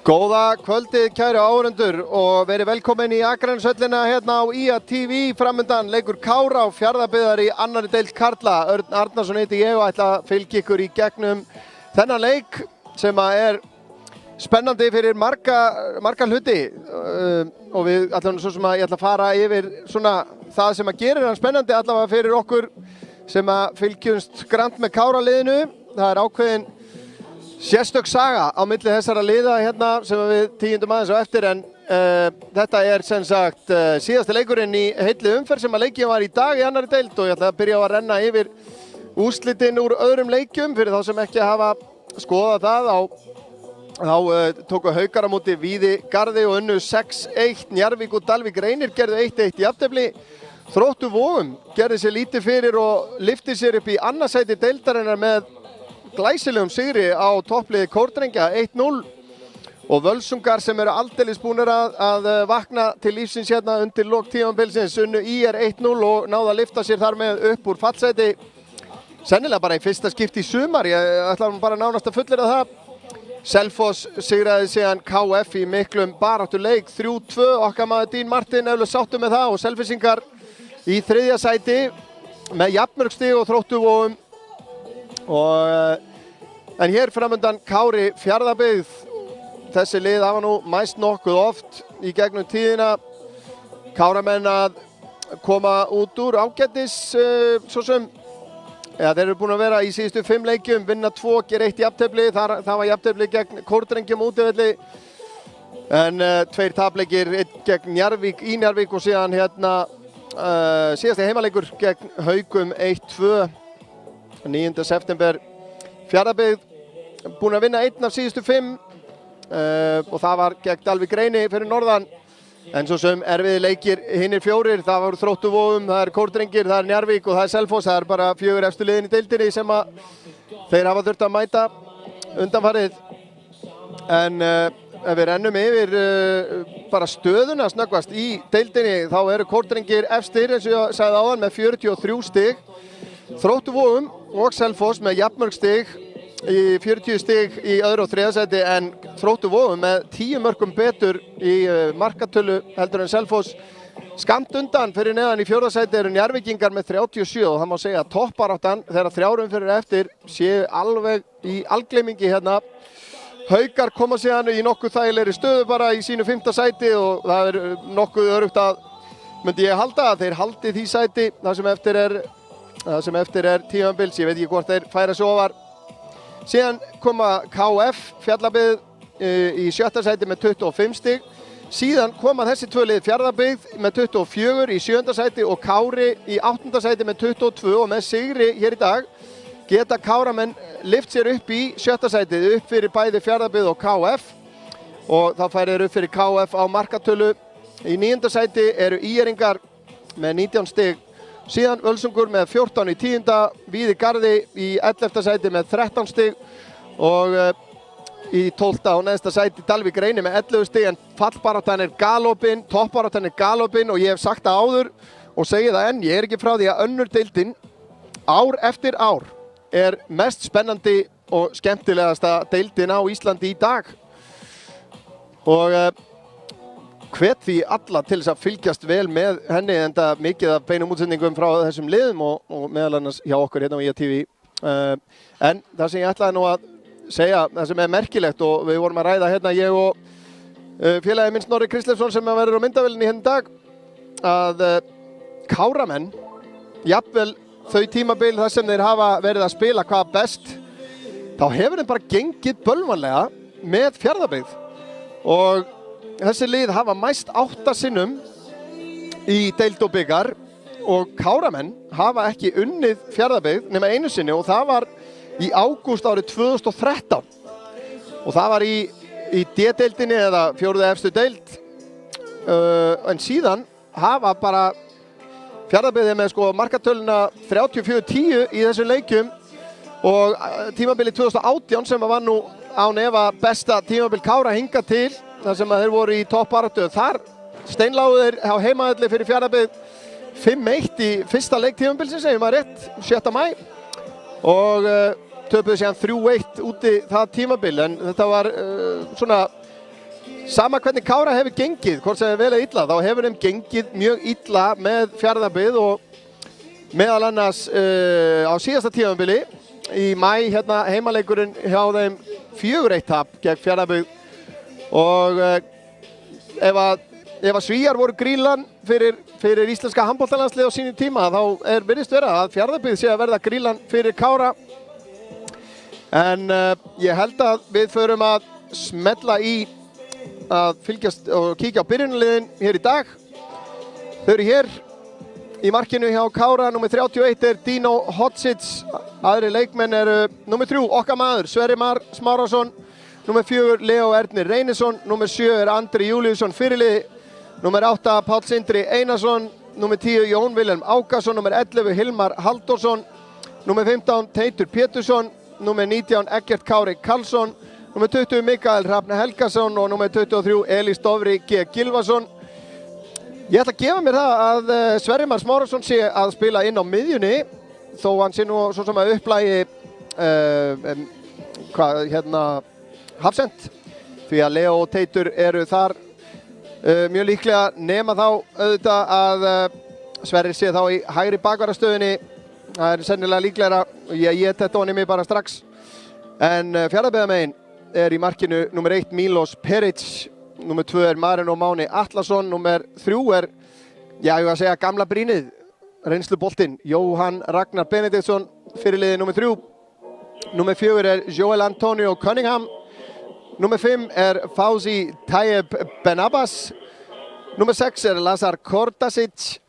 Góða kvöldið kæru áhorfendur og verið velkomin í Akraneshöllina hérna á IA TV. Framundan leikur Kára á Fjarðabyggðar í annarri deild karla. Örn Arnarsson heiti ég og ætla að fylgja ykkur í gegnum þennan leik sem er spennandi fyrir marga hluti og við ætlum svo sem að ég ætla að fara yfir svona það sem að gerir hann spennandi allavega fyrir okkur sem að fylgjumst grannt með Kára liðinu. Það er ákveðin sérstök saga á milli þessara liða hérna sem við tíundum aðeins á eftir en þetta er sem sagt síðasti leikurinn í heilli umferð sem að leikinn var í dag í annarri deild og ég ætla að byrja á að renna yfir úrslitin úr öðrum leikjum fyrir þá sem ekki hafa skoðað það. Þá tóku Haukar á móti Víði Garði og unnu 6-1. Njarðvík og Dalvík Reynir gerðu 1-1 í jafntefli. Þróttur Vogum gerði sér lítið fyrir og lyfti sér upp í annað sæti deildarinnar með glæsilegum sigri á toppliði Kórdrengja 1-0 og Völsungar sem eru aldeilis búnir að vakna til lífsins hérna undir lok tímabilsins unnu IR 1-0 og náðu að lyfta sér þar með upp úr fallsæti sennilega bara í fyrsta skipti í sumar. Ég ætla bara nánast að fullyrða það. Selfoss sigraði síðan KF í miklum baráttuleik 3-2. Okkar maður Dín Martin eflaust sáttur með það og Selfyssingar í þriðja sæti með jafnmörg stig og Þróttur Vogum. En hér framundan Kári Fjarðabyggð. Þessi lið hafa nú mæst nokkuð oft í gegnum tíðina. Káramenn að koma út úr ágætis svo sem þeir eru búin að vera í síðustu 5 leikjum, vinna 2, gera 1 jafntefli. Það var jafntefli gegn Kórdrengjum útivelli. En 2 tapleikir, 1 gegn Njarðvík í Njarðvík og síðan hérna síðasti heimaleikur gegn Haukum 1-2. 9. september. Fjarðabyggð búin að vinna 1 af síðustu 5 og það var gegn Dalvík Reyni fyrir norðan. En svo sem erfiði leikir hinnir 4, það voru Þróttur Vogum, það er Kórdrengir, það er Njarðvík og það er Selfoss. Það er bara 4 efstu liðin í deildinni sem að þeir hafa þurft að mæta undanfarið. En ef við rennum yfir bara stöðuna snöggvast í deildinni þá eru Kórdrengir efstir eins og ég sagði áðan með 43 stig. Þróttur Vogum og Selfoss með jafnmörg stig í 40 stig í öðru og þriðja sæti en Þróttur Vogum með 10 mörkum betur í markatölu heldur en Selfoss. Skammt undan fyrir neðan í 4. sæti eru Njarðvíkingar með 37 og það má segja að toppbaráttan þegar 3 umferðir eftir séu alveg í algleymingi hérna. Haukar koma síðan í nokkuð þægilegri stöðu bara í sínu 5. sæti og það er nokkuð öruggt að myndi ég halda að þeir haldi því sæti það sem eftir er tímabils. Ég veit ekki hvort þeir færa sig ofar. Síðan koma KF Fjarðabyggð í 7. sæti með 25 stig. Síðan koma þessi 2 lið Fjarðabyggð með 24 í 7. sæti og Kári í 8. sæti með 22 og með sigri hér í dag geta Káramenn lyft sér upp í 7. sætið upp fyrir bæði Fjarðabyggð og KF og þá færi þeir upp fyrir KF á markatölu. Í 9. sæti eru IR-ingar með 19 stig. Síðan Völsungur með 14 í 10. Víði Garði í 11. sæti með 13 stig og í 12. og neðsta sæti Dalvík Reyni með 11 stig en fallbaráttan er galopin, toppbaráttan er galopin og ég hef sagt það áður og segi það enn, ég er ekki frá því að önnur deildin ár eftir ár er mest spennandi og skemmtilegasta deildin á Íslandi í dag og hvet því alla til þess að fylgjast vel með henni enda mikið af beinum útsendingum frá þessum liðum og meðal annars hjá okkur hérna á IA TV. En það sem ég ætlaði nú að segja, það sem er merkilegt og við vorum að ræða hérna ég og félagi minn Snorri Kristleifsson sem verður á myndavélinni hérna í dag að Káramenn, jafnvel þau tímabil þar sem þeir hafa verið að spila hvað best, þá hefur þeim bara gengið bölvanlega með Fjarðabyggð og þessi lið hafa mæst 8 sinnum í deild og bikar og Káramenn hafa ekki unnið Fjarðabyggð nema einu sinni og það var í ágúst árið 2013 og það var í D-deildinni eða 4. efstu deild en síðan hafa bara Fjarðabyggð með markatöluna 34-10 í þessum leikjum og tímabili 2018 sem var nú án efa besta tímabil Kára hingað til þar sem þeir voru í toppbaráttu. Þar steinlágu þeir á heimavelli fyrir Fjarðabyggð 5-1 í fyrsta leik tímabilsins, ef maður rétt, 7. maí. Og töpuðu síðan 3-1 úti það tímabil, en þetta var svona sama hvernig Kára hefur gengið, hvort sem er vel eða illa, þá hefur þeim gengið mjög illa með Fjarðabyggð og meðal annars á síðasta tímabili í maí hérna heimaleikurinn hjá þeim 4-1 tap gegn Fjarðabyggð og ef að Svíar voru Grýlan fyrir íslenska handboltalandslið á sínum tíma, þá virðist vera að Fjarðabyggð sé að verða Grýlan fyrir Kára. En ég held að við förum að smella í að fylgjast og kíkja á byrjunarliðin hér í dag. Þau eru hér í markinu hjá Kára. Númer 31 er Dino Hodzic. Aðri leikmenn eru númer 3, okkar maður, Sverrir Mar Smárason. Númer 4, Leo Ernir Reynisson. Númer 7 er Andri Júliusson fyrirliði. Númer 8, Páll Sindri Einarsson. Númer 10, Jón Vilhelm Ákason. Númer 11, Hilmar Halldórsson. Númer 15, Teitur Pétursson. Númer 19, Eggert Kári Karlsson. Númer 20, Mikael Hrafn Helgason og númer 23, Elís Dofri G. Gylfason. Ég ætla að gefa mér það að Sverrir Mar Smárason sé að spila inn á miðjunni, þó hann sé nú svo sem að upplægi Hafsend, því að Leo og Teitur eru þar mjög líklega, nema þá auðvitað að Sverrir sé þá í hægri bakvarðarstöðunni. Það er sennilega líklegra, ég þetta honni mig bara strax. En Fjarðabyggðarmegin er í markinu númer 1 Milos Peric, númer 2 er Marino Máni Atlason, númer 3 er, ég að segja gamla brínið, reynsluboltinn, Jóhann Ragnar Benediktsson, fyrirliði númer 3. Númer 4 er Joel Antonio Cunningham. Númer 5 er Fauzi Tayeb Benabbas. Númer 6 er Lazar Kordasic.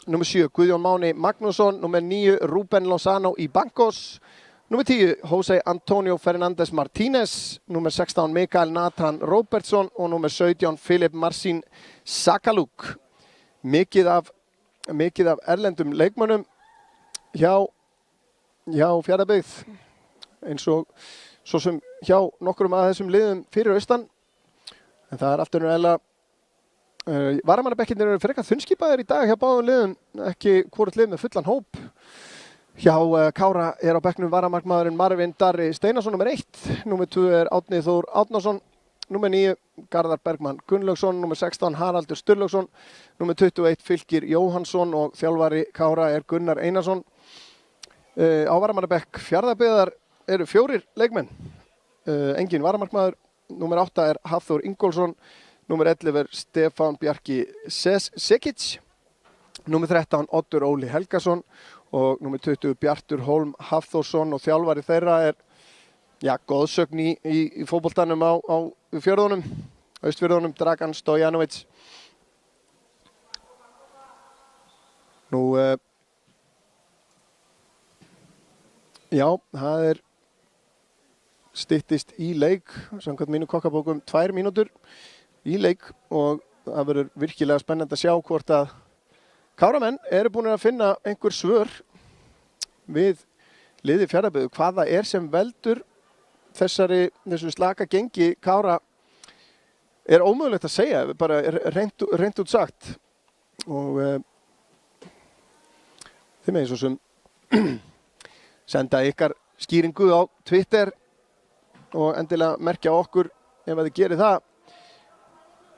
Númer 7 Guðjón Máni Magnússon. Númer 9 Ruben Lozano Ibancos. Númer 10 Jose Antonio Fernandez Martínez. Númer 16 Mikael Nathan Robertsson og númer 17 Filip Marcin Sakaluk. Mikið af erlendum leikmönnum hjá Fjarðabyggð, eins og svo sem hjá nokkrum af þessum liðum fyrir austan. En það er aftur eiginlega varamannabekkirnir eru frekar þunnskipaðir í dag hjá báðum liðum, ekki hvort lið með fullan hóp. Hjá Kára er á bekknum varamarkmaðurinn Marvin Darri Steinarsson númer 1, númer 2 er Árni Þór Árnason, númer 9 Garðar Bergmann Gunnlaugsson, númer 16 Haraldur Sturlaugsson, númer 21 Fylkir Jóhannsson og þjálfari Kára er Gunnar Einarsson. Á varamannabekk Fjarðabyggðar eru 4 leikmenn, engin varamarkmaður. Númer 8 er Hafþór Ingólfsson, númer 11 er Stefán Bjarki Sekic, númer 13 Oddur Óli Helgason og númer 20 Bjartur Hólm Hafþórsson, og þjálfari þeirra er goðsögn í fótboltanum á fjörðunum, Austfjörðunum, Dragan Stojanovic. Það er styttist í leik, samkvæmt mínu kokkabókum 2 mínútur í leik, og það verður virkilega spennandi að sjá hvort að Káramenn eru búin að finna einhver svör við liði Fjarðabyggð. Hvað það er sem veldur þessu slaka gengi Kára er ómögulegt að segja, bara reynt út sagt. Og þið megið svo sem senda ykkar skýringu á Twitter og endilega merkja okkur ef að þið gerir það.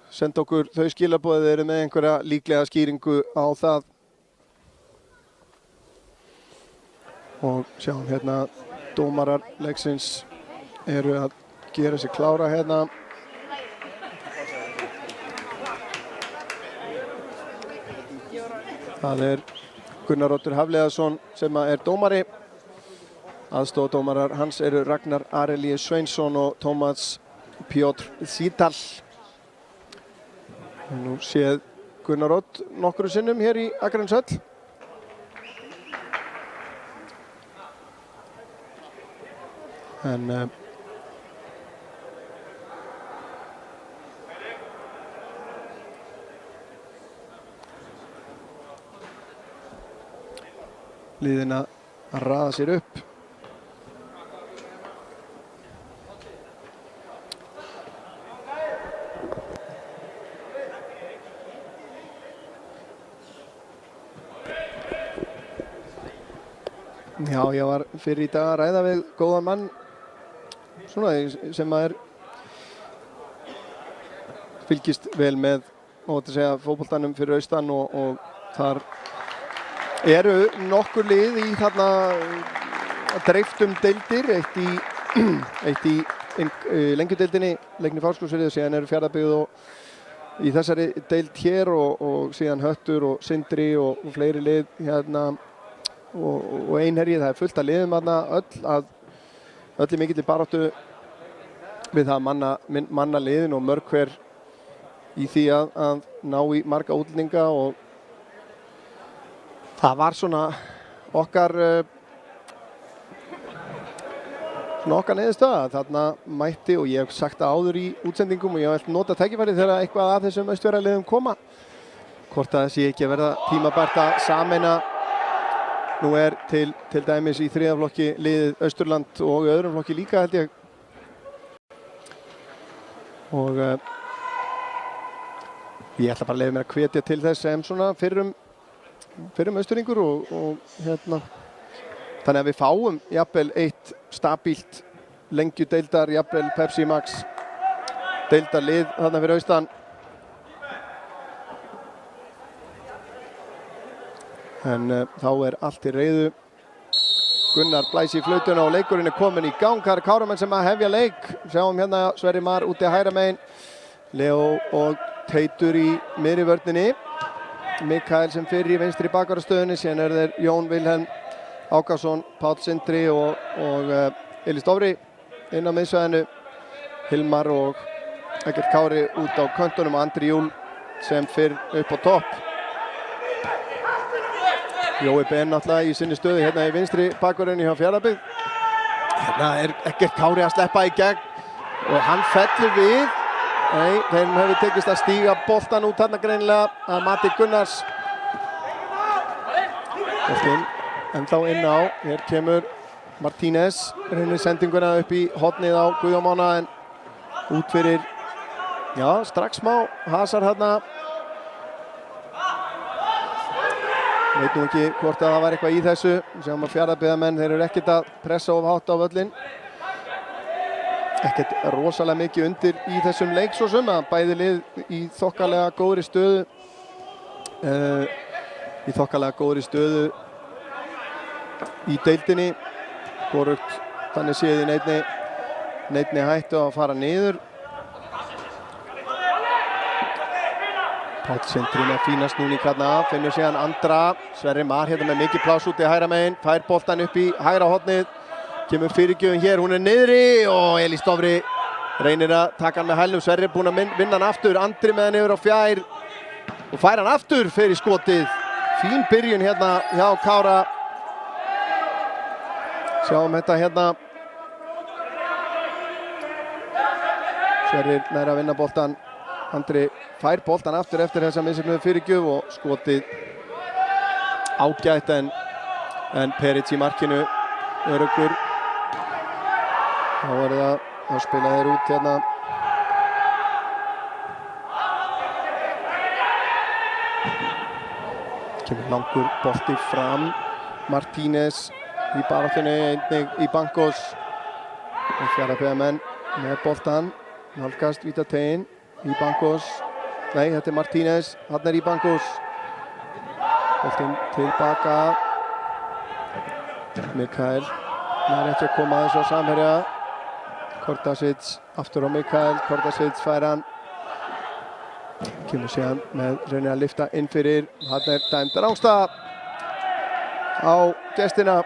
Senda okkur þau skilaboð eða eru með einhverja líklega skýringu á það. Og sjáum hérna, dómarar leiksins eru að gera sig klára hérna. Það er Gunnar Oddur Hafliðason sem er dómari. Aðstoðardómarar hans eru Ragnar Arelíus Sveinsson og Tómas Piotr Zítal. Nú séð Gunnar Odd nokkru sinnum hér í Akraneeshöll. En liðin að raða sér upp. Já, ég var fyrir í dag að ræða við góðan mann svona sem að fylgist vel með fótboltanum fyrir austan og þar eru nokkur lið í þarna dreiftum deildir, eitt í lengjudeildinni, Leikni Fáskrúðsfirði, síðan eru Fjarðabyggð og í þessari deild hér og síðan Höttur og Sindri og fleiri lið hérna og Einherji. Það fullt af liðum þarna öll í mikilli baráttu við það að manna liðin og mörg hver í því að ná í marga útlendinga og það var svona okkar niðurstaða. Þarna mætti, og ég hef sagt það áður í útsendingum og ég hef nota tækifærið þegar eitthvað að þessum austfjarðaliðum koma, hvort að það sé ekki að verða tímabært að sameina. Nú til dæmis í þriðja flokki liðið Austurland og í öðrum flokki líka held ég. Og ég ætla bara að leyfa mér að hvetja til þess sem svona fyrrum Austurringur og hérna þannig að við fáum jafnvel eitt stabílt lengjudeildar, jafnvel Pepsi Max deildarlið þarna fyrir austan. En þá allt í reiðu. Gunnar blæs í flautuna og leikurinn komin í gang. Það Káramenn sem að hefja leik. Sjáum hérna Sverrir Mar úti að hægra megin. Leo og Teitur í miðri vörninni. Mikael sem fyrir í vinstri bakvarðarstöðunni. Síðan þeir Jón Vilhelm Ákason, Páll Sindri og Elís Dofri inn á miðsvæðinu. Hilmar og Eggert Kári út á köntunum og Andri Júl sem fyrr upp á topp. Jói Ben náttúrulega í sinni stöðu hérna í vinstri bakvörðinni hjá Fjarðabyggð. Hérna Eggert Kári að sleppa í gegn og hann fellur við. Nei, þeim hefur tekist að stíga boltan út þarna greinilega að mati Gunnars. Boltinn ennþá inn á. Hér kemur Martínez, reynir sendinguna upp í hornið á Guðjón Mána en út fyrir, já, strax smá hasar þarna. Veit nú ekki hvort að það var eitthvað í þessu. Sjáum að Fjarðabyggðarmenn, þeir eru ekkert að pressa of hátt á völlinn. Ekkert rosalega mikið undir í þessum leik svo sem að bæði lið í þokkalega góðri stöðu. Í deildinni. Hvorugt þannig séð í neinni hættu að fara niður. Páll Sindri með fína snúning hérna, finnur síðan Andra. Sverrir Mar hérna með mikið pláss út í hægra megin, fær boltan upp í hægra hornið. Kemur fyrirgjöfin hér, hún niðri og Elís Dofri reynir að taka hann með hælnum. Sverrir búinn að vinna hann aftur, Andri með hann yfir á fjær og fær hann aftur fyrir skotið. Fín byrjun hérna hjá Kára. Sjáum þetta hérna. Sverrir nær að vinna boltan. Andri fær boltan aftur eftir þessa misjöfnuðu fyrirgjöf og skotið ágætt en Peric í markinu öruggur. Þá spila þeir út hérna. Kemur langur bolti fram. Martínez í baráttunni, einnig í Bankos. Og Fjarðabyggðarmenn með boltan. Nálgast vítateiginn. Í Bankos. Nei, þetta Martínez. Hann í Bankos. Boltinn tilbaka. Mikael. Nær ekki að koma þessu á samherja. Kordasic aftur á Mikael. Kordasic fær hann. Kemur síðan með reynir að lyfta inn fyrir. Hann dæmd rángstað á gestina.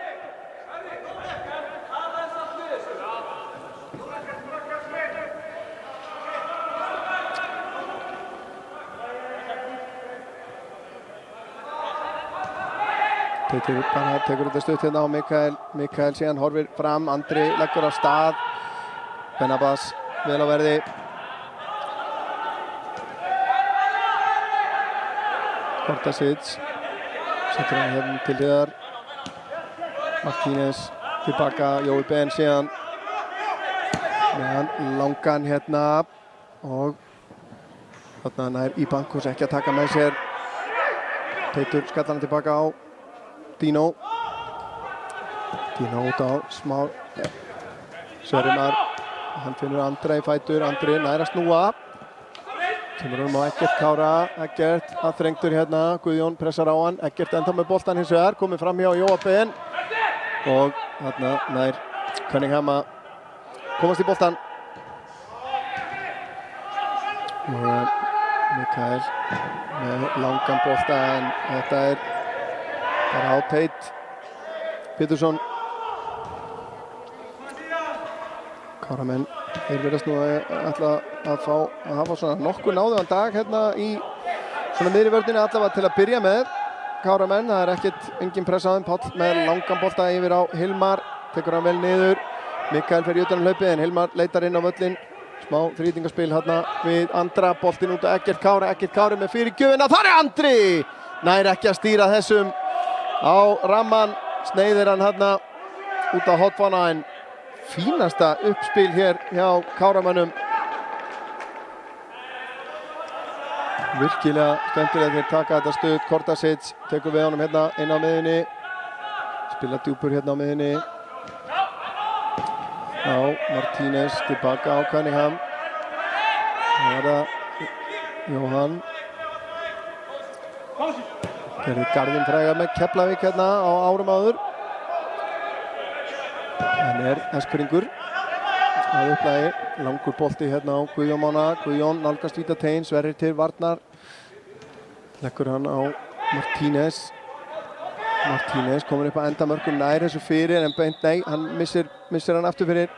Teitur bara tekur þetta stutt hérna á Mikael. Mikael síðan horfir fram. Andri leggur af stað. Benabas vel á verði. Kordasic setur hann hérna til hliðar. Martínez tilbaka. Jói Ben síðan með hann langan hérna og þarna nær í Bankos ekki að taka með sér. Teitur skallar hann tilbaka á Dino. Dino út á smá Sverrimar, hann finnur Andra í fætur, Andri nær að snúa. Kemur honum á Eggert Kára, Eggert aðþrengdur hérna, Guðjón pressar á hann, Eggert enda með boltan hins vegar, komið fram hjá Jóa Ben og þarna nær Cunningham að komast í boltan. Og Mikael með langan bolta en þetta bara á Teit Pétursson. Káramenn, þeir virðast nú ætla að hafa svona nokkuð náðugan dag hérna í svona miðri vörninni allavega til að byrja með. Káramenn, það ekkert engin press á þeim, Páll með langan bolta yfir á Hilmar, tekur hann vel niður. Mikael fer utan hlaupið en Hilmar leitar inn á völlinn. Smá þrýtingaspil hérna við Andra, boltinn út á Eggert Kári með fyrirgjöfina, þar Andri! Nær ekki að stýra þessum á ramman, sneiðir hann hérna út á hotfána en fínasta uppspil hér hjá Káramönnum. Virkilega skemmtilega þeir taka þetta stuð. Kortasic tekur við honum hérna inn á miðjunni. Spila djúpur hérna á miðjunni. Já, Martínez tilbaka á Cunningham. Það var það Jóhann. Gerði Garðinn fræga með Keflavík hérna á árum áður. En Eskfirðingur að upplægi, langur bolti hérna á Guðjón Mána, Guðjón nálgast vítatein, Sverrir til varnar, leggur hann á Martínez komur upp að endamörkum, nær þessu fyrir en beint nei, hann missir hann aftur fyrir.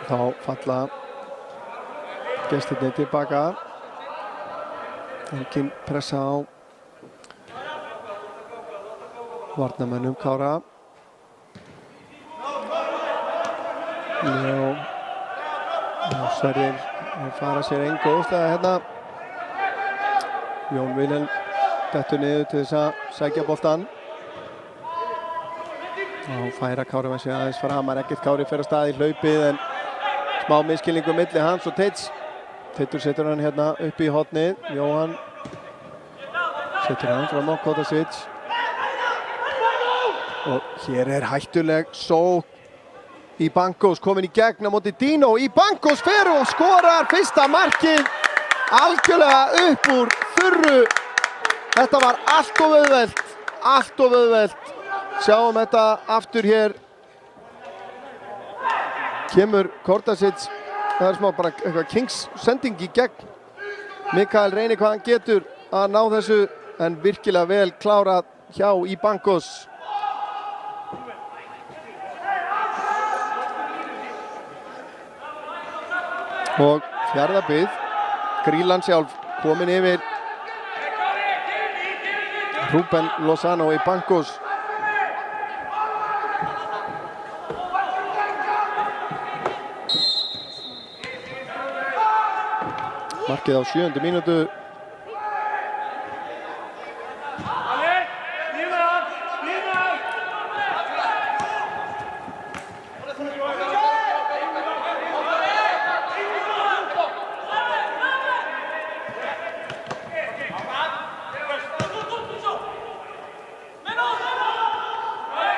Þá falla gestirnir tilbaka. Engin pressa á varnarmönnum Kára. Sverrir fara sér einn góðslega hérna. Jón Vilhelm dettur niður til þess að sækja boltann. Og færa Kára með sig aðeins framar. Eggert Kári fer af stað í hlaupið en smá misskilningur milli hans og Teits. Teitur setur hann hérna upp í hornið. Jóhann setur hann fram á Kortasic. Og hér hættuleg sókn. Íbankos komin í gegn á móti Dino. Íbankos fer og skorar fyrsta markið. Algjörlega upp úr þurru. Þetta var allt of auðvelt. Sjáum þetta aftur hér. Kemur Kortasic. Það smá bara eitthvað Kings sending í gegn. Mikael reynir hvað hann getur að ná þessu en virkilega vel klárað hjá Íbankos. Og Fjarðabyggð, Grýlan sjálf komin yfir Ruben Lozano Íbankos. Markið á 7. mínútu.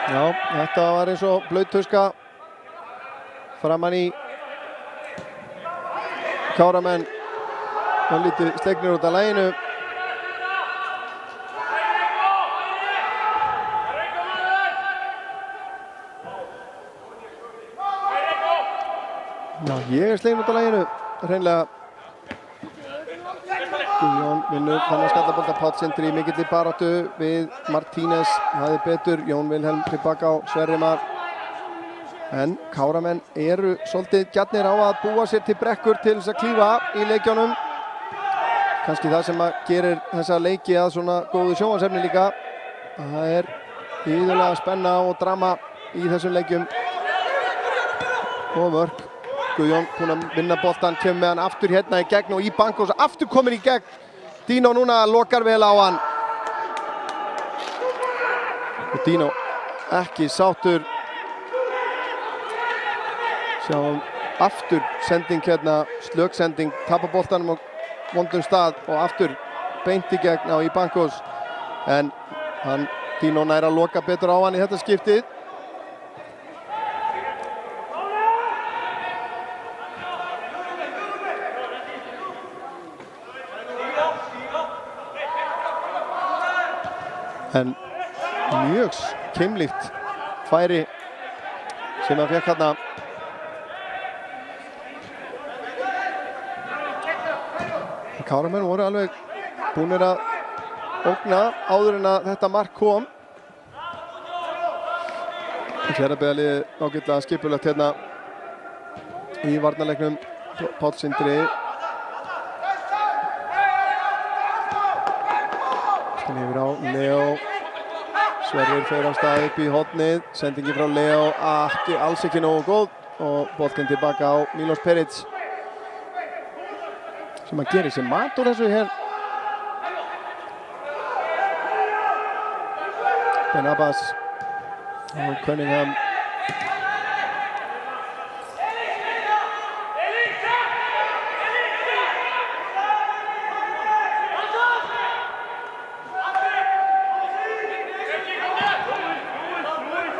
Já, þetta var eins og blauttuska framan í Káramenn. Hann lítið slegnir út af laginu. Já, ég slegin út af laginu. Hreinlega. Guðjón vinnur þennan skallabolta. Páll Sindri í mikilli baráttu við Martínez. Hafði betur. Jón Vilhelm tilbaka á Sverrimar. En Káramenn eru svolítið gjarnir á að búa sér til brekkur til þess að klífa í leikjónum. Kannski það sem gerir þessa leiki að svona góðu sjónvarpsefni líka. Það iðulega spenna og drama í þessum leikjum. Og mörk. Guðjón búinn að vinna boltan, kemur með hann aftur hérna í gegn og Íbankos aftur komin í gegn. Dino núna lokar vel á hann. Og Dino ekki sáttur. Sjáum aftur sending hérna, slögsending, tapar boltanum á vondum stað og aftur beint í gegn á Ibancos. En hann Dino nær að loka betur á hann í þetta skiptið. En mjög keimlíkt færi sem hann fékk hérna. Káramenn voru alveg búnir að ógna áður en að þetta mark kom. Fjarðabyggðarliðið ágætlega skipulagt hérna í varnarleiknum. Páll Sindri. Yfir á Leo. Sverrir fer á stað upp í hornið. Sendingi frá Leo, alls ekki nógu góð og boltinn tilbaka á Milos Peric. Sem að gera sér mat úr þessu hér. Ben Abbas og Cunningham.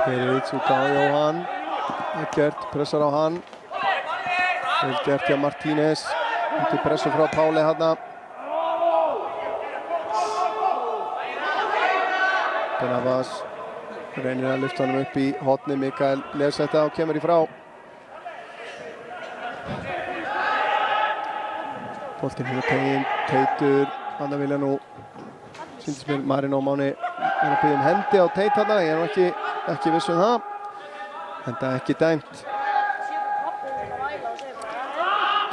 Peric út á Jóhann. Eggert pressar á hann. Vel gert hjá Martínez. Undir pressu frá Páli hérna. Ben Abbas reynir að lyfta honum upp í hornið. Mikael les þetta og kemur í frá. Boltinn hefur teginn, Teitur. Hann vilja nú sýndist mér Marino Máni er að biðja hendi á Teit hérna. Ég er nú ekki viss það. Enda ekki dæmt.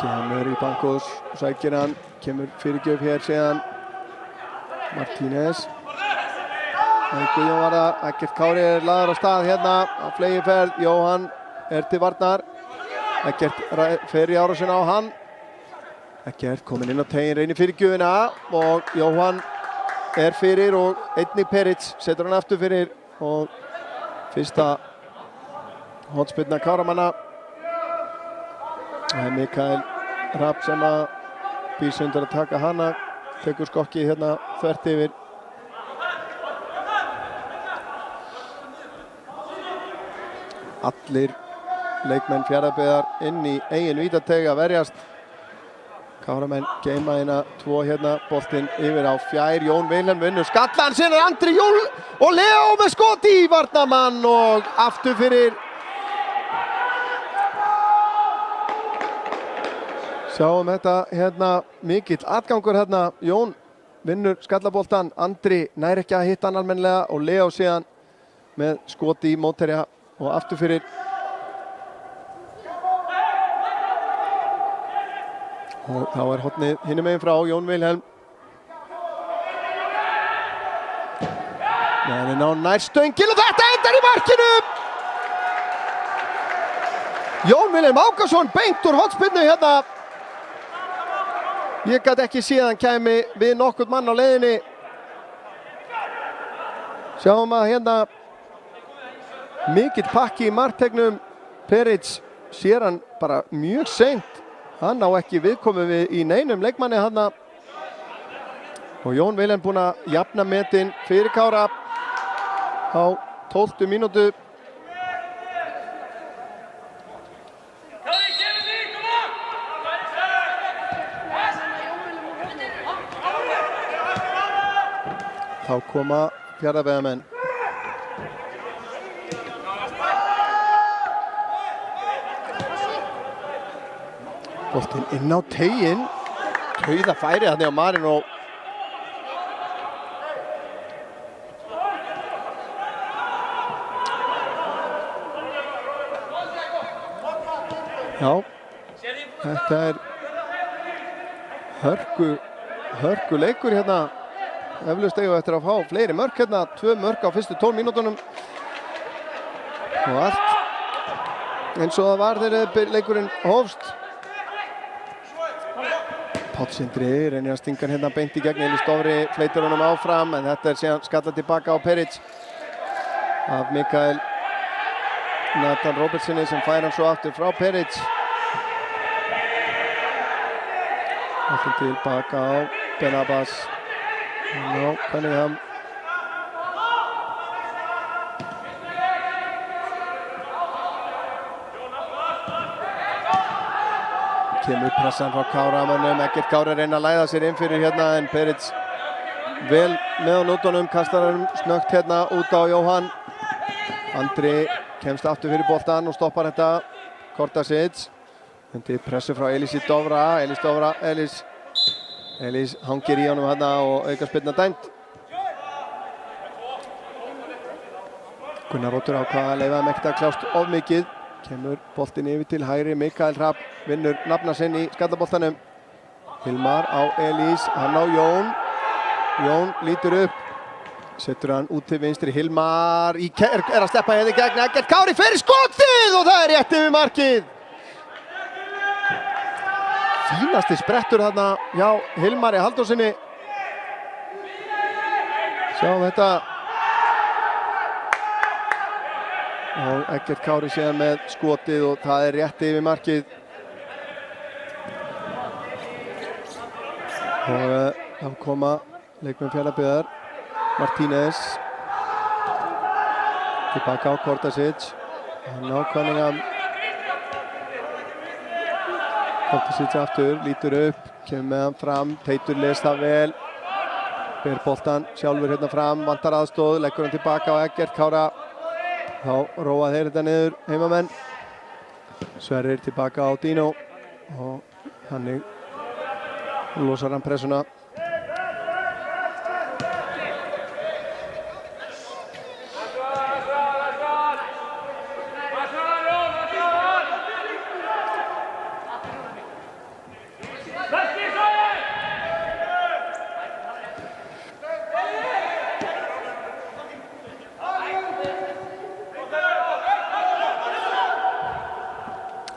Kemur Ibancos, sækir hann, kemur fyrirgjöf hér síðan Martínez. Guðjón var það, Eggert Kári er lagður á stað hérna á fleygiferð. Jóhann er til varnar. Eggert fer í árásina á hann. Eggert kominn inn á teiginn, reynir fyrirgjöfina og Jóhann er fyrir og einnig Peric setur hann aftur fyrir og fyrsta hornspyrna Káramanna. Það er Mikael Rapp sem að býr sig undir að taka hana, tekur skokkið hérna þvert yfir. Allir leikmenn Fjarðabyggðar inn í eigin vítateig að verjast. Káramenn geima hérna tvo hérna, boltinn yfir á fjær. Jón Vilhelm vinnur skallan, sinna Andri Jól og Leo með skot í varnarmann og aftur fyrir. Sjáum þetta hérna, mikill atgangur hérna. Jón vinnur skallaboltan, Andri nær ekki að hitta hann almennilega og Leo síðan með skoti í mótherja og aftur fyrir. Og þá er hornið hinum megin frá Jón Vilhelm. Hann er ná nær stöngil og þetta endar í markinu! Jón Vilhelm Ákason beint úr hornspyrnu hérna. Ég gat ekki séð hann kæmi við nokkurn mann á leiðinni. Sjáum að hérna mikill pakki í marktegnum. Peric sér hann bara mjög seint. Hann á ekki viðkomu í neinum leikmanni þarna. Og Jón Vilhelm búinn að jafna metin fyrir Kára á 12. mínútu. Þá koma Fjarðabyggðarmenn. Boltinn inn á teiginn. Tauða færi þarna á Marino. Já, þetta er hörku leikur hérna. Eflaust eigum við eftir að fá fleiri mörk hérna, 2 mörk á fyrstu 12 mínútunum. Og allt eins og það var þegar leikurinn hófst. Páll Sindri reynir að stinga hann hérna beint í gegn. Elís Dofri fleytir honum áfram en þetta er síðan skallað tilbaka á Peric af Mikael Nathan Robertssoni sem fær hann svo aftur frá Peric. Alltaf tilbaka á Benabas. Ná, Cunningham. Kemur pressan frá Káramönnum, Eggert Kári reyna að læða sér inn fyrir hérna en Peric vel með á nótunum, kastar hann snöggt hérna út á Jóhann. Andri kemst aftur fyrir boltan og stoppar þetta. Kortasic. Undir pressu frá Elísi Dofra. Elís hangir í honum hérna og aukaspyrna dæmt. Gunnar Oddur ákvað að leyfa þeim ekkert að kljást of mikið. Kemur boltinn yfir til hægri, Mikael Hrafn vinnur nafna sinn í skallaboltanum. Hilmar á Elís, hann á Jón. Jón lítur upp, setur hann út til vinstri. Hilmar er að sleppa hérna í gegn. Eggert Kári fyrir skotið og það er rétt yfir markið. Fínasti sprettur þarna hjá Hilmari Halldórsinni. Sjáum þetta. Og Eggert Kári séðan með skotið og það er rétt yfir markið. Og þá koma leikmenn Fjarðabyggðar. Martínez. Tilbaka á Kortasic. Hann á Cunningham. Kortasic aftur, lítur upp, kemur með hann fram. Teitur les það vel. Ber boltan sjálfur hérna fram, vantar aðstoð, leggur hann tilbaka á Eggert Kára. Þá róa þeir þetta niður heimamenn. Sverrir tilbaka á Dino og þannig losar hann pressuna.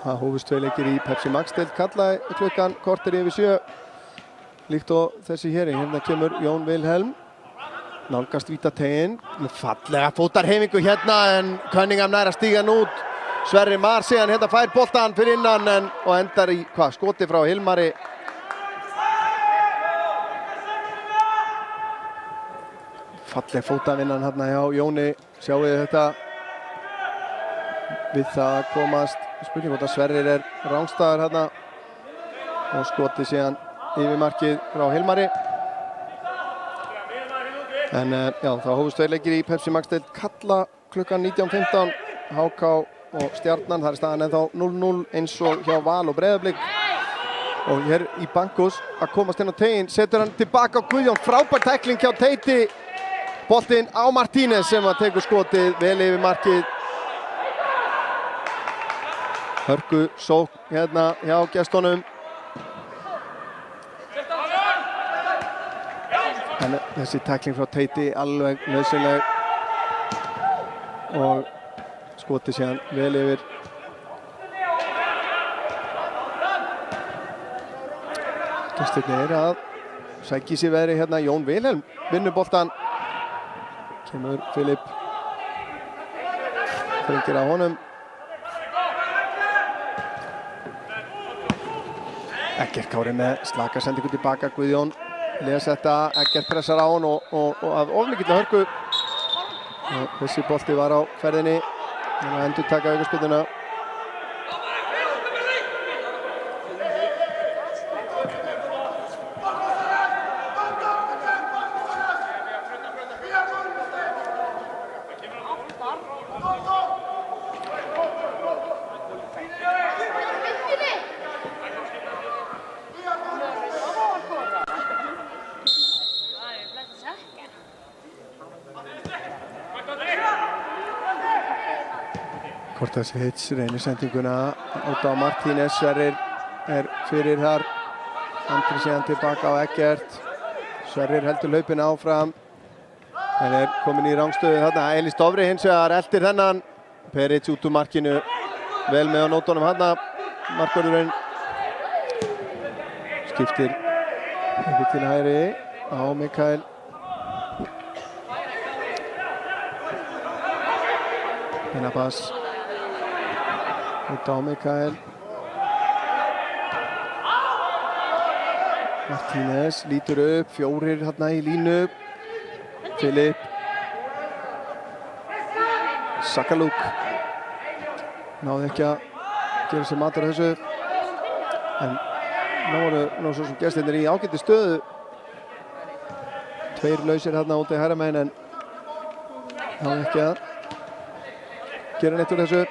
Það hófust tvei leikir í Pepsi Max-deild karla klukkan korter yfir 7. Líkt og þessi hér. Hérna kemur Jón Vilhelm. Nálgast vítateiginn. Með fallega fótarhefingu hérna en Cunningham nær að stíga hann út. Sverrir Mar síðan hérna fær boltan fyrir innan og endar í skoti frá Hilmari. Falleg fótavinnan hérna hjá Jóni. Sjáu þið þetta. Við það komast spurning hvort að Sverrir er rangstæður hérna og skoti síðan yfir markið frá Hilmari. En já, þá hófust tveir leikir í Pepsi Max-deild karla klukkan 19:15. HK og Stjarnan, það er staðan ennþá 0-0 eins og hjá Val og Breiðablik. Og hér í Bankos að komast inn á teiginn, setur hann tilbaka á Guðjón. Frábær tækling hjá Teiti. Boltinn á Martínez sem að tekur skotið vel yfir markið. Hörku sókn hérna hjá gestunum. En þessi tækling frá Teiti alveg nauðsynleg. Og skotið síðan vel yfir. Gestirnir að sækja sér veðri hérna. Jón Vilhelm vinnur boltan. Kemur Filip. Þrengir að honum. Eggert Kári með slaka sendingu tilbaka. Guðjón les þetta. Eggert pressar á hann og af ofmikill hörku. Og þessi bolti var á ferðinni. Þannig að endurtaka aukaspyrnuna. Kortasic reynir sendinguna út á Martínez. Sverrir er fyrir þar. Andri síðan tilbaka á Eggert. Sverrir heldur hlaupinu áfram. En er komin í rangstöðu þarna. Elís Dofri hins vegar eltir þennan. Peric út úr markinu. Vel með á nótunum þarna. Markvörðurinn skiptir yfir til hægri á Mikael. Benabas. Út á Mikael. Martínez lítur upp, 4 hérna í línu. Filip. Sakalúk. Náði ekki að gera sér matur á þessu. En nú svo sem gestirnir í ágæti stöðu. 2 lausir hérna úti hægra megin en náði ekki að gera neitt úr þessu.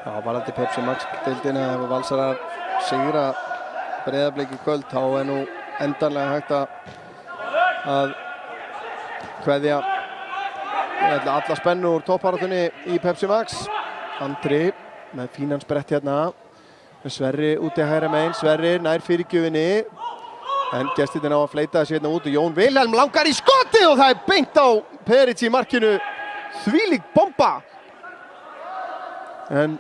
Já, varðandi Pepsi Max deildina ef Valsarar sigra Breiðablik í kvöld þá nú endanlega hægt að kveðja alla spennu úr toppbaráttunni í Pepsi Max. Andri með fínan sprett hérna. Sverri úti hægra megin, Sverrir nær fyrirgjöfinni. En gestirnir á að fleita þessi hérna út og Jón Vilhelm langar í skoti og það beint á Peric í markinu. Þvílík bomba! En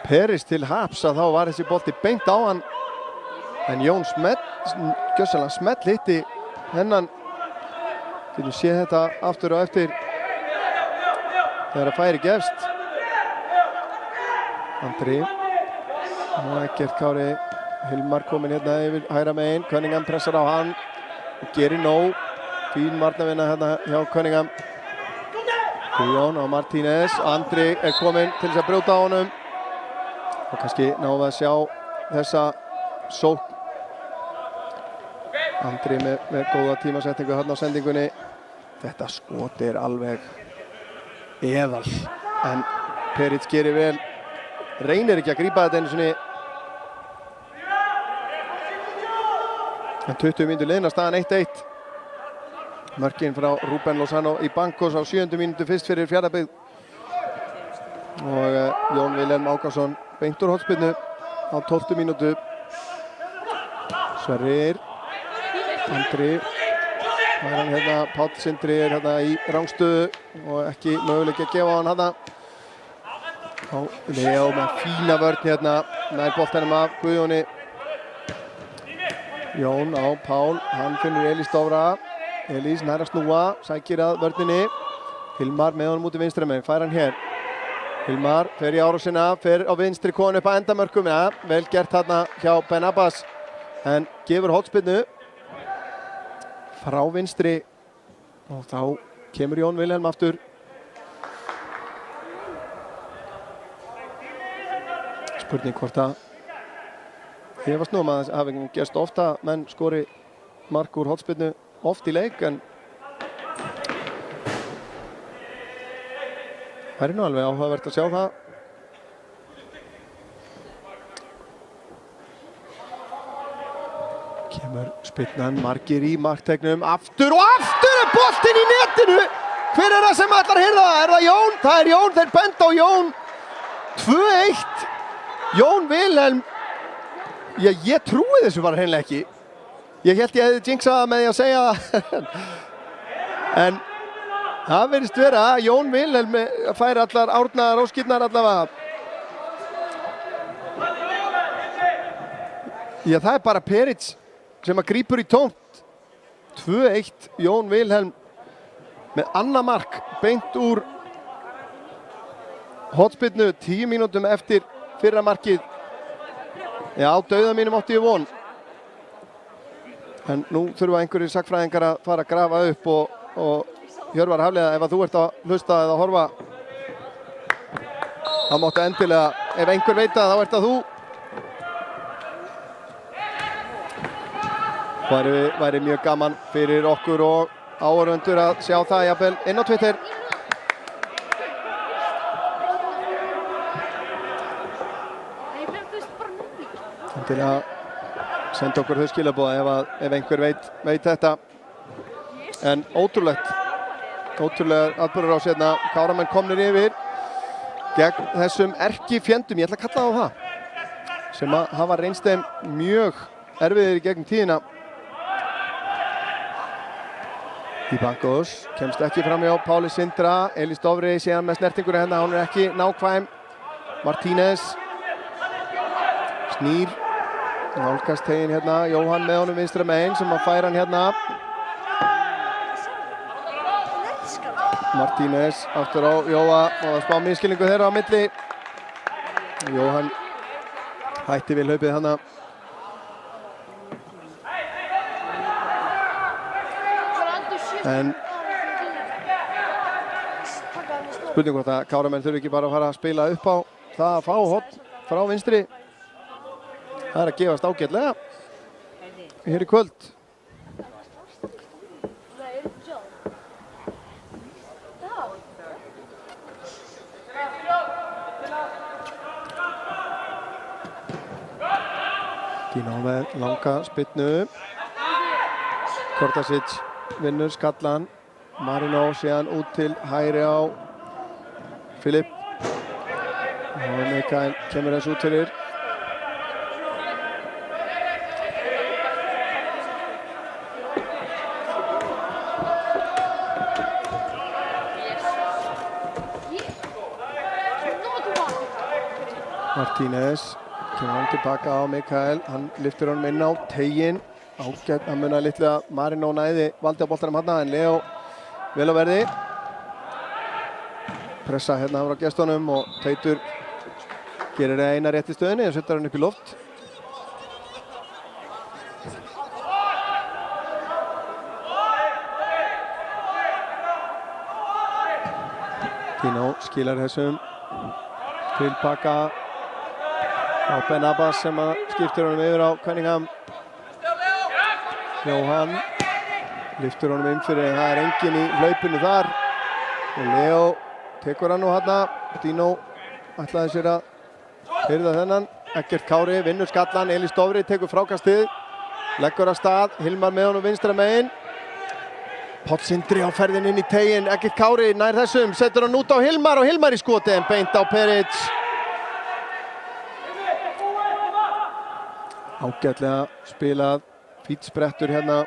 Peric til haps að þá var þessi bolti beint á hann. En Jón gjössalega smell hitti hennan. Getum séð þetta aftur og eftir þegar að færi gefst. Andri. Og Eggert Kári. Hilmar kominn hérna yfir hægra megin. Cunningham pressar á hann og gerir nóg. Fín varnarvinna hérna hjá Cunningham. Guðjón og Martínez. Andri kominn til þess að brjóta á honum. Og kannski náum við að sjá þessa sókn. Andri með góða tímasetningu hérna á sendingunni. Þetta skot alveg eðal. En Peric gerir vel. Reynir ekki að grípa þetta einu sinni. En 20 mínútur liðna staðan 1-1. Mörkin frá Ruben Lozano í Bancos á 7. mínútu fyrst fyrir Fjarðabyggð. Og Jón Vilhelm Ákason beint úr hornspyrnu á 12. mínútu. Sverrir. Andri. Það hann hérna, Páll Sindri hérna í rangstöðu og ekki möguleiki að gefa hann hérna. Leo með fína vörn hérna, nær boltanum af Guðjóni. Jón á Pál, hann finnur Elís Dóra. Elís nær að snúa, sækir að vörninni. Hilmar með honum út í vinstri megin, fær hann hér. Hilmar fer í árásina, fer á vinstri konu upp að endamörkum. Ja, vel gert þarna hjá Ben Abbas. En gefur hornspyrnu frá vinstri og þá kemur Jón Vilhelm aftur. Spurning hvort að efast nú að það hafi gerst ofta menn skori mark úr hornspyrnu oft í leik en það nú alveg áhugavert að sjá það. Kemur spyrnan, margir í marktegnum, aftur og aftur er boltinn í netinu! Hver er það sem ætlar að hirða? Er það Jón? Það er Jón, þeir benda á Jón. 2-1. Jón Vilhelm. Já, ég trúi þessu bara hreinlega ekki. Ég held ég hefði jinxað það með því að segja það. En það virðist vera að Jón Vilhelm fær allar árnaðar og skýrnar allavega. Já, það er bara Peric sem að grípur í tómt. 2-1, Jón Vilhelm með annað mark beint úr hornspyrnu 10 mínútum eftir fyrra markið. Já, dauða mínum átti ég von. En nú þurfa einhverjir sagnfræðingar að fara að grafa upp og Hjörvar Hafliða, ef að þú ert að hlusta eða horfa þá máttu endilega, ef einhver veit það, þá ert það þú. Væri mjög gaman fyrir okkur og áhorfendur að sjá það jafnvel inn á Twitter. Til að senda okkur þau skilaboð ef einhver veit þetta. En ótrúlegar atburðarás hérna. Káramenn komnir yfir gegn þessum erkifjendum, ég ætla að kalla það á það, sem að hafa reynst þeim mjög erfiðir í gegnum tíðina. Í Bancos, kemst ekki fram hjá Páli Sindra, Elís Dofri síðan með snertinguna hérna, hún er ekki nákvæm. Martínez snýr, nálgast tegin hérna, Jóhann með honum vinstra megin sem að færa hann hérna. Martínez aftur á Jóa og það spá misskilningu þeirra á milli. Jóhann hætti við hlaupið hana. En spurning hvort að Káramenn þurfi ekki bara að fara að spila upp á það að fá hotn frá vinstri. Það er að gefast ágætlega hér í kvöld. Dino með langa spyrnu. Kortasic vinnur skallan. Marino síðan út til hægri á Filip. Og Mikael kemur þess út fyrir. Martínez kemur hann tilbaka á Mikael, hann lyftir honum inn á teiginn. Ágætt, hann munar litlu að Marino næði valdi á boltanum hann, en Leo vel á verði. Pressa hérna frá gestunum og Teitur gerir eina rétt í stöðunni og setjar hann upp í loft. Dino skilar þessum tilbaka á Ben Abbas sem að skiptir honum yfir á Cunningham. Jóhann lyftur honum inn fyrir, það er enginn í hlaupinu þar. Og Leo tekur hann nú hérna. Dino ætlaði sér að hirða þennan. Eggert Kári vinnur skallan, Elís Dofri tekur frákastið. Leggur af stað, Hilmar með honum vinstra megin. Páll Sindri á ferðin inn í teiginn. Eggert Kári nær þessum, setur hann út á Hilmar og Hilmar í skoti en beint á Peric. Ágætlega spilað, fínn sprettur hérna.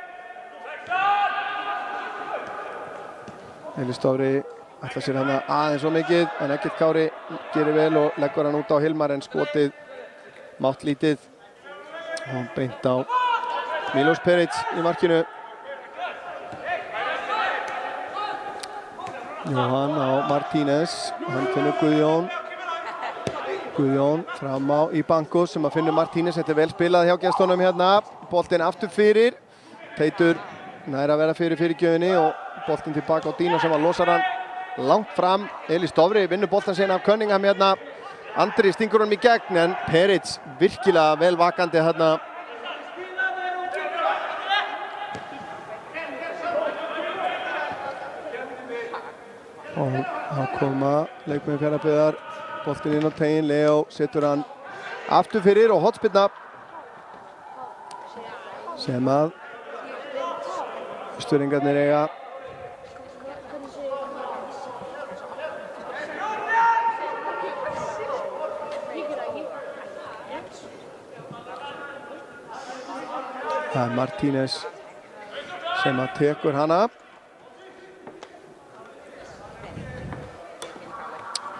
Elís Dofri ætlar sér hérna aðeins svo mikið, en Eggert Kári gerir vel og leggur hann út á Hilmar, en skotið mátt lítið. Og beint á Milos Peric í markinu. Jóhann á Martínez, hann finnur Guðjón. Guðjón fram á í Banko sem að finnur Martínez. Þetta er vel spilað hjá gestunum hérna. Boltinn aftur fyrir. Teitur nær að vera fyrir gjöfinni og boltinn tilbaka á Dino sem að losar hann langt fram. Elís Dofri vinnur boltan síðan af Cunningham hérna. Andri stingur honum í gegn, en Peric virkilega vel vakandi hérna. Og þá koma leikmenn Fjarðabyggðar. Boltinn inn á teiginn, Leo setur hann aftur fyrir og hotspinna sem að Austfirðingarnir eiga. Það er Martínez sem að tekur hana.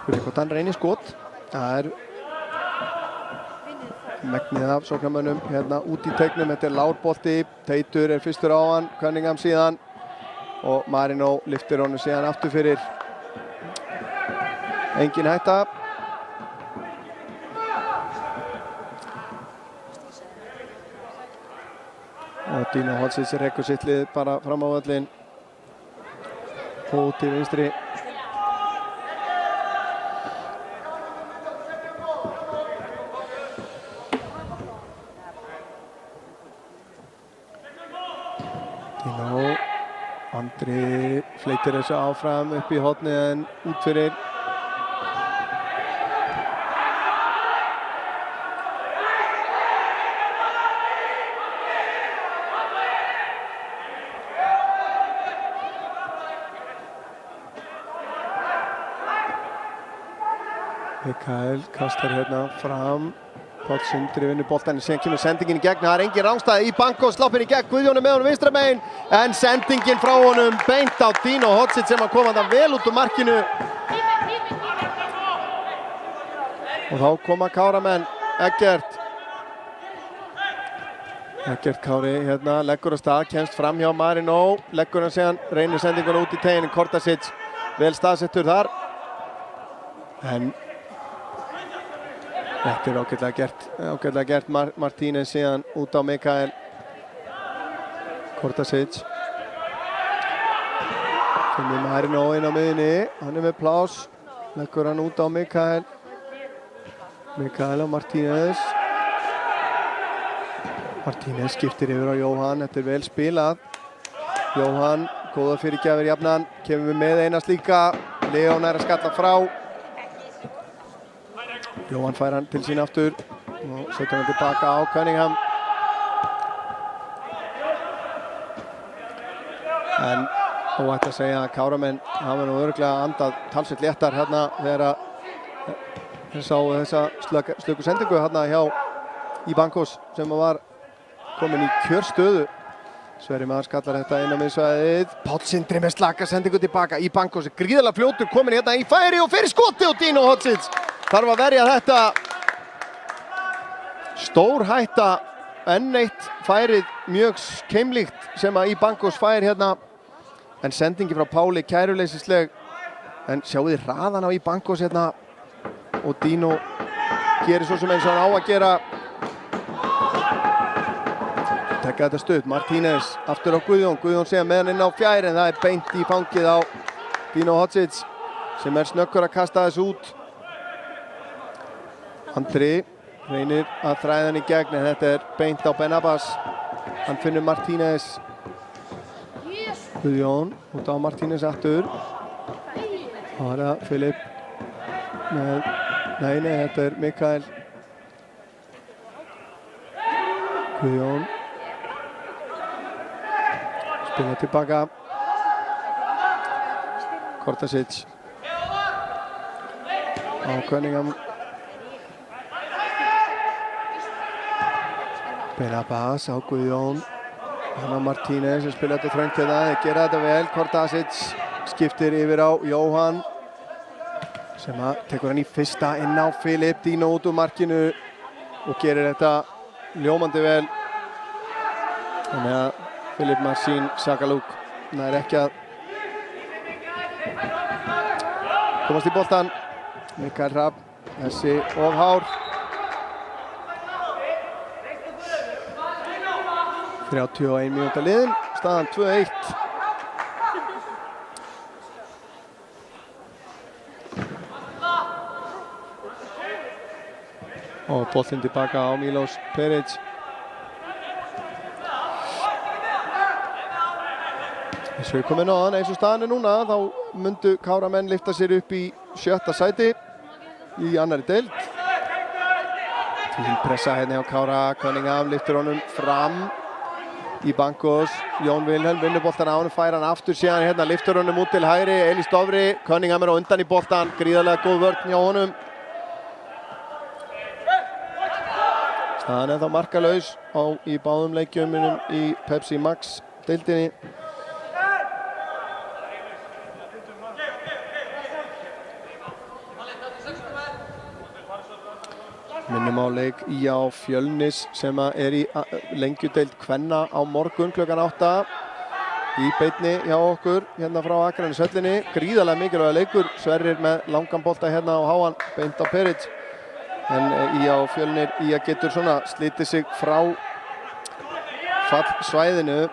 Fyrir hvort hann reynir skot. Það er megnið af sóknarmönnum hérna út í teignum. Þetta er lárbolti. Teitur er fyrstur á hann, Cunningham síðan og Marino lyftir honum síðan aftur fyrir. Engin hætta. Og Dino Holsits rekkur sitt lið bara fram á völlinn og til vinstri. Dino, Andri fleytir þessu áfram upp í hornið en út fyrir. Mikael kastar hérna fram. Páll Sindri vinnur boltann, síðan kemur sendingin í gegn. Það er engin rangstæða í Banko, sloppin í gegn. Guðjón er með honum vinstra megin, en sendingin frá honum beint á Dino Holsits sem að koma það vel út úr markinu. Og þá koma Káramenn. Eggert Kári hérna, leggur á stað, kemst fram hjá Marino. Leggur hann síðan, reynir sendingun út í teginn. Kortasic vel staðsettur þar. En þetta ágætlega gert Martínez síðan út á Mikael Kortasic. Finnur Marino inn á miðjunni, hann með pláss, leggur hann út á Mikael og Martínez. Martínez skiptir yfir á Jóhann, þetta vel spilað. Jóhann, góða fyrirgjafir jafnan, kemur með eina slíka, Leon að skalla frá. Jóhann fær hann til sín aftur og setur hann tilbaka á Cunningham. En óhætt að segja að Káramenn hafa nú örugglega andað talsvert léttar hérna þegar þeir sáu þessa slöku sendingu hérna hjá Íbankos sem var komin í kjörstöðu. Sverrir Már skallar þetta inn á miðsvæðið. Páll Sindri með slaka sendingu tilbaka. Íbankos er gríðarlega fljótur, komin hérna í færi og fyrir skoti og Dino Hodzic þarf að verja þetta. Stór hætta, enn eitt færið mjög keimlíkt sem að Íbankos fær hérna. En sendingi frá Páli kæruleysisleg. En sjáu þið hraðan á Íbankos hérna. Og Dino gerir svo sem eins og hann á að gera. Tekka þetta stutt, Martínez aftur á Guðjón segja með hann inn á fjær en það er beint í fangið á Dino Hodzic sem er snöggur að kasta þessu út. Andri reynir að þræða hann í gegn en þetta er beint á Ben Abbas. Hann finnur Martínez. Guðjón út á Martínez aftur. Það er það Filip með, nei, þetta er Mikael. Guðjón. Spila tilbaka. Kortasic. Á Cunningham. Ben Abbas á Guðjón. Hanna Martínez sem spila þetta þröngt hérna, þeir gera þetta vel. Kortasic skiptir yfir á Jóhann sem að tekur hann í fyrsta inn á Filip. Dino út úr markinu og gerir þetta ljómandi vel. Þannig að Filip Marcin Sakaluk nær ekki að komast í boltan. Mikael Hrafn, þessi of hár. 31 mínúta liðin, staðan 2-1. Og boltinn tilbaka á Milos Peric. Eins og við komum inn á hann, eins og staðan er núna, þá myndu Káramenn lyfta sér upp í 7. sæti í annarri deild. Fín pressa hérna hjá Kára, Cunningham lyftir honum fram. Íbankos, Jón Vilhelm vinnur boltan á honum, fær hann aftur síðan hérna, lyftir honum út til hægri, Elís Dofri, Cunningham er á undan í boltan, gríðarlega góð vörn hjá honum. Staðan er þá markalaus í báðum leikjunum í Pepsi Max deildinni. Minnum á leik á Fjölnis sem er í lengjudeild kvenna á morgun klukkan 8 í beinni hjá okkur hérna frá Akraneshöllinni. Gríðarlega mikilvægur leikur, Sverrir með langan bolta hérna á háan beint á Peric. En á Fjölnir getur svona slitið sig frá fallsvæðinu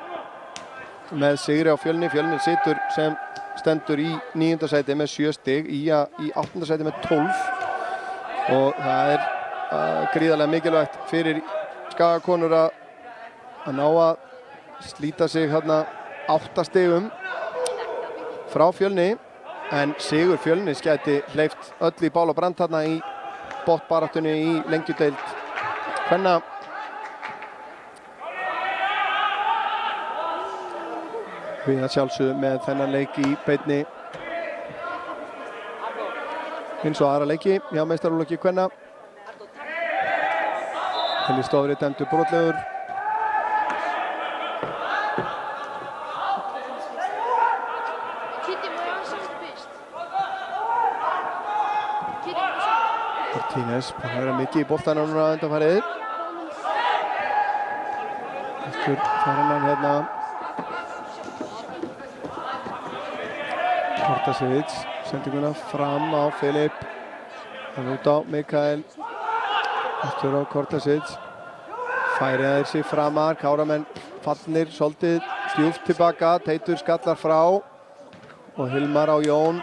með sigri á Fjölni. Fjölnir situr sem stendur í 9. sæti með 7 stig, í 8. sæti með 12 og það er gríðarlega mikilvægt fyrir Skagakonur að ná að slíta sig hérna 8 stigum frá Fjölni, en sigur Fjölnis gæti hleypt öll í bál og brand hérna í botnbaráttunni í lengjudeild kvenna. Við að sjálfsögðu með þennan leik í beinni eins og aðra leiki hjá meistaraflokki kvenna. Elís Dofri dæmdur brotlegur. Martínez búinn að vera mikið í boltanum núna undanfarið. Eftir fær hann hérna. Kortasevits, sendinguna fram á Filip. Hann út á Mikael. Aftur á Kortasevits. Færiðir sig framar, Káramenn fallnir svolítið djúpt tilbaka. Teitur skallar frá. Og Hilmar á Jón.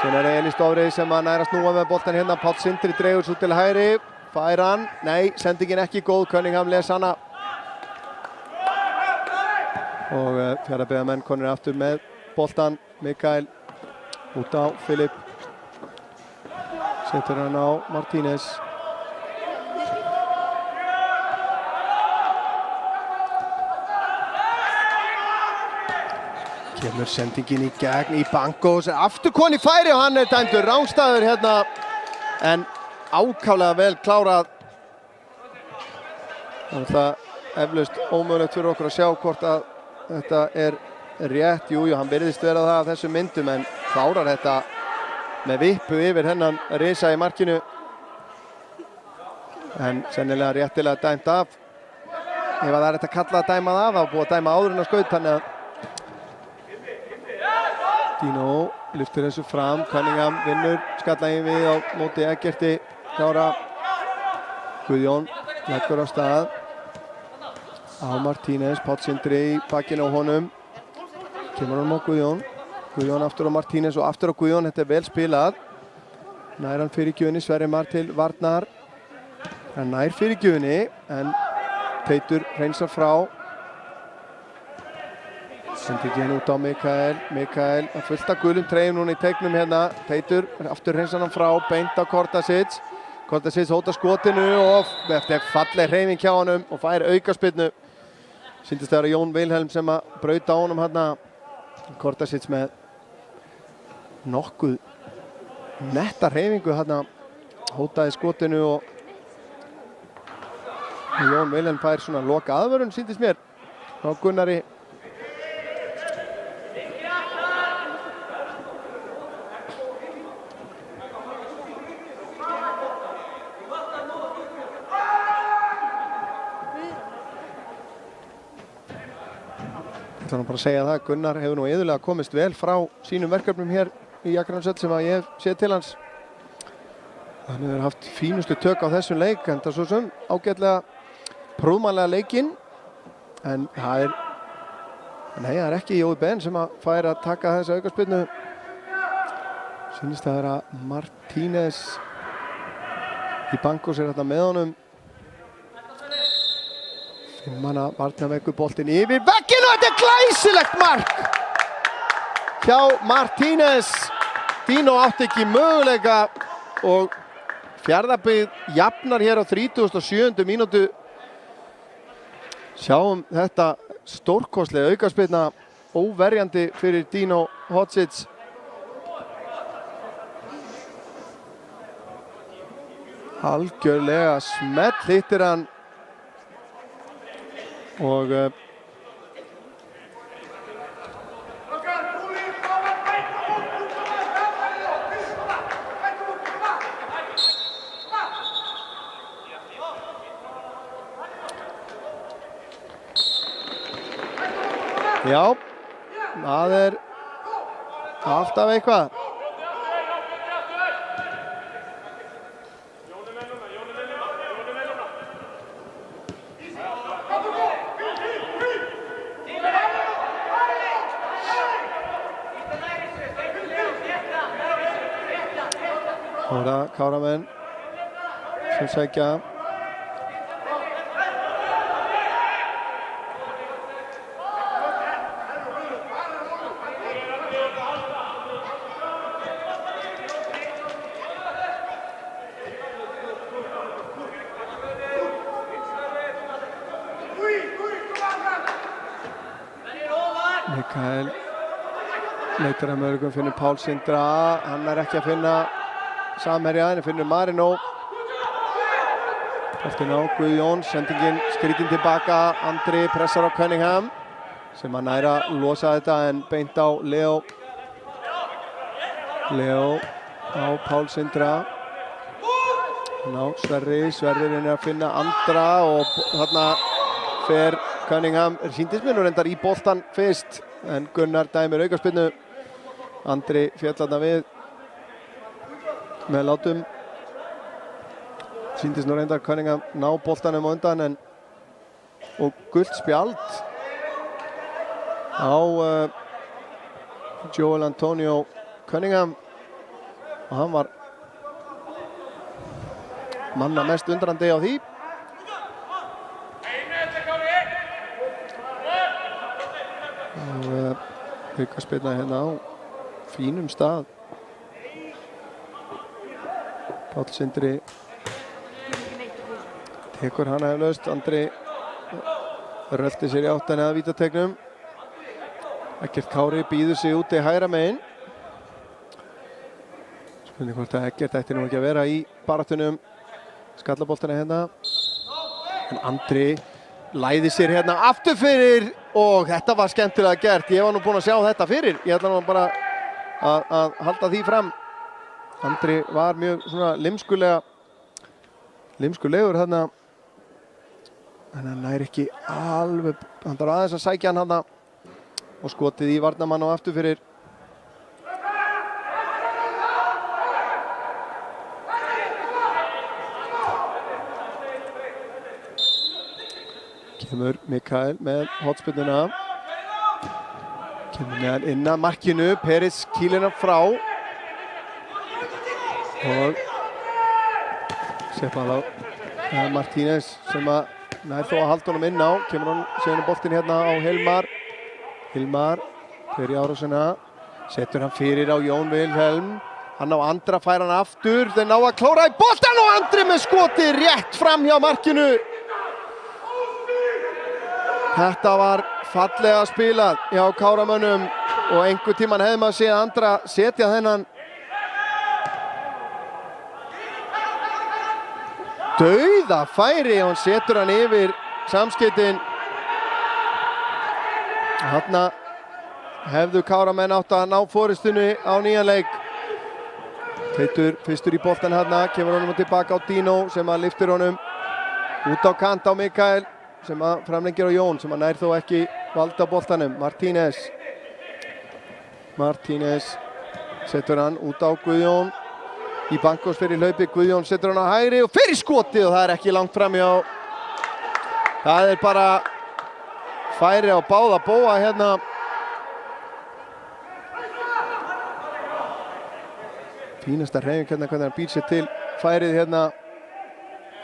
Sen Elís Dofri sem að nær að snúa með boltan hérna. Páll Sindri dregur svo til hægri. Fær hann. Nei, sendingin ekki góð. Cunningham les hana. Og Fjarðabyggðarmenn konur aftur með boltan. Mikael út á Filip. Setur hann á Martínez. Kemur sendingin í gegn í Bankos. Aftur koni færi og hann dæmdur rangstæður hérna. En ákaflega vel klárað. Þannig að eflaust ómögulegt fyrir okkur að sjá hvort að þetta rétt. Jú, hann virðist vera það af þessum myndum en klárar þetta með vippu yfir hennan risa í markinu. En sennilega réttilega dæmt af. Ef það hægt að kalla að dæma það, þá búið að dæma áður en að skaut, þannig að Dino lyftir þessu fram, Cunningham vinnur skallaginn við á móti Eggerti Kára. Guðjón leggur á stað á Martínez, Páll Sindri í bakkinn á honum. Kemur hann á Guðjón. Guðjón aftur á Martínez og aftur á Guðjón, þetta vel spilað. Nær hann fyrir gjöfunni, Sverrir Mar til varnar. Hann nær fyrir gjöfunni en Teitur hreinsar frá. Sendingin út á Mikael. Mikael að fullt af gulum treyjum núna í teiknum hérna. Teitur aftur hreinsar hann frá, beint á Kortasevits. Kortasevits hótar skotinu og eftir falleg hreyfing hjá honum og fær aukaspyrnu. Sýndist það vera Jón Vilhelm sem að brauta á honum hérna. Kortasevits með nokkuð netta hreyfingu hérna. Hótaði skotinu og Jón Vilhelm fær svona loka aðvörun, sýndist mér, á Gunnari. Það er bara að segja það, Gunnar hefur nú iðulega komist vel frá sínum verkefnum hér í Akranesi sem að ég hef séð til hans. Hann hefur haft fínustu tök á þessum leik, en það svo sem ágætlega prúðmannlega leikinn. En það er ekki Jói Ben sem að fær að taka þessa aukaspyrnu. Sýnist það vera Martínez í Bankos hérna með honum. Fimmana varnarveikur boltinn yfir vegginn og þetta er glæsilegt mark hjá Martínez. Dino átti ekki möguleika og Fjarðabyggð jafnar hér á 37. mínútu. Sjáum þetta stórkostlega aukaspyrna, óverjandi fyrir Dino Hodzic. Algjörlega smell hittir hann. Og já, það er alltaf eitthvað. Það er Káramenn sem sækja. Mikael leitar að mörgum, finnur Páll Sindra, hann er ekki að finna samherja, en finnur Marino. Boltinn á Guðjón, sendingin skrítin tilbaka, Andri pressar á Cunningham sem að næra losa þetta en beint á Leo. Leo á Páll Sindra. Ná Sverrir reynir að finna Andra og þarna fer Cunningham, sýndist mér nú reyndar í boltan fyrst en Gunnar dæmir aukaspyrnu. Andri féll þarna við með látum. Sýndist nú reyndar Cunningham ná boltanum á undan og gult spjald á Joel Antonio Cunningham og hann var manna mest undrandi á því. Og aukaspyrna hérna á fínum stað. Páll Sindri tekur hana eflaust. Andri rölti sér í áttina að vítategnum. Eggert Kári býður sig úti hægra megin. Spurning hvort að Eggert ætti nú ekki að vera í baráttunum skallaboltana hérna. En Andri læði sér hérna aftur fyrir og þetta var skemmtilega gert. Ég var nú búinn að sjá þetta fyrir. Ég ætla nú bara að halda því fram. Andri var mjög svona limskulegur hérna. En hann nær ekki alveg, hann þarf aðeins að sækja hann hérna og skotið í varnarmann og aftur fyrir. Kemur Mikael með hotspyrnuna. Kemur með hann inn að markinu. Peris kýlir hann frá. Og Sepala Martínez sem að nær þó að halda honum inn á. Kemur hann síðan boltinn hérna á Hilmar. Hilmar fer í árásina. Setur hann fyrir á Jón Vilhelm. Hann á Andra, fær hann aftur. Þeir ná að klóra í boltann og Andri með skoti rétt fram hjá markinu. Þetta var fallega spilað hjá Káramönnum og einhvern tímann hefði maður séð Andra setja þennan dauða færi og hann setur hann yfir samskeytin. Þarna hefðu Káramenn átt að ná forystunni á nýjan leik. Teitur fyrstur í boltan hérna, kemur honum tilbaka á Dino sem að lyftir honum út á kant á Mikael sem að framlengir á Jón sem að nær þó ekki valda boltanum. Martínez setur hann út á Guðjón í bankos fyrir hlaupi. Guðjón setur hann á hægri og fyrir skotið og það er ekki langt framhjá. Það er bara færi á báða bóa hérna. Fínasta hreyfing hérna hvernig hann býr sér til færið hérna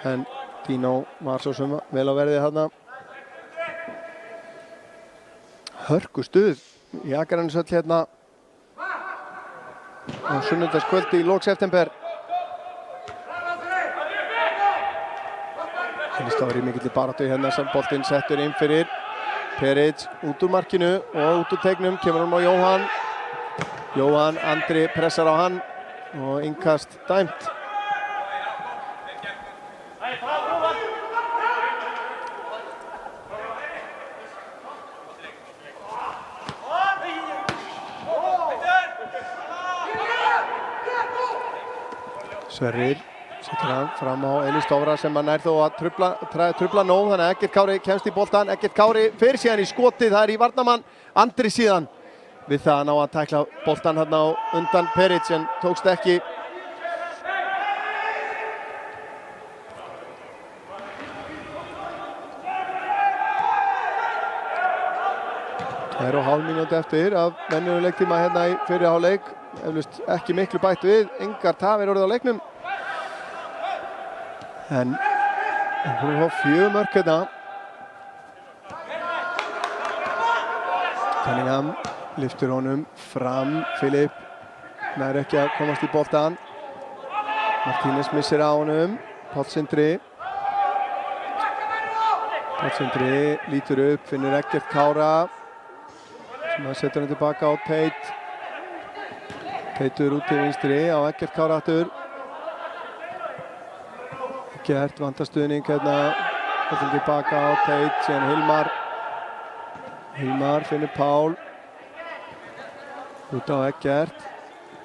en Dino var svo sem vel á verði þarna. Hörku stuð í Akraneshöll hérna á sunnudagskvöldi í lok september. Það var í mikilli baráttu hérna sem boltinn settur inn fyrir. Peric út úr markinu og út úr tegnum. Kemur hann á Jóhann. Jóhann, Andri pressar á hann og innkast dæmt. Sverrir setur hann fram á Elís Dofra sem að nær þó að trufla nóg, þannig að Eggert Kári kemst í boltan. Eggert Kári fyrir síðan í skotið, það er í varnarmann. Andri síðan við það að ná að tækla boltan hérna á undan Peric en tókst ekki. 2,5 mínútu eftir af venjulegum leiktíma hérna í fyrri hálfleik. Eflaust ekki miklu bætt við, engar tafir orðið á leiknum. En hún har 4 mörk hérna. Cunningham lyftur honum fram. Filip nær ekki að komast í boltan. Martínez missir á honum. Páll Sindri lítur upp, finnur Eggert Kára sem að setja hann tilbaka á Teit. Teitur út til vinstri á Eggert Kára aftur. Eggert vantar stuðning hérna. Þetta tilbaka á Teit, síðan Hilmar finnur Pál. Út á Eggert.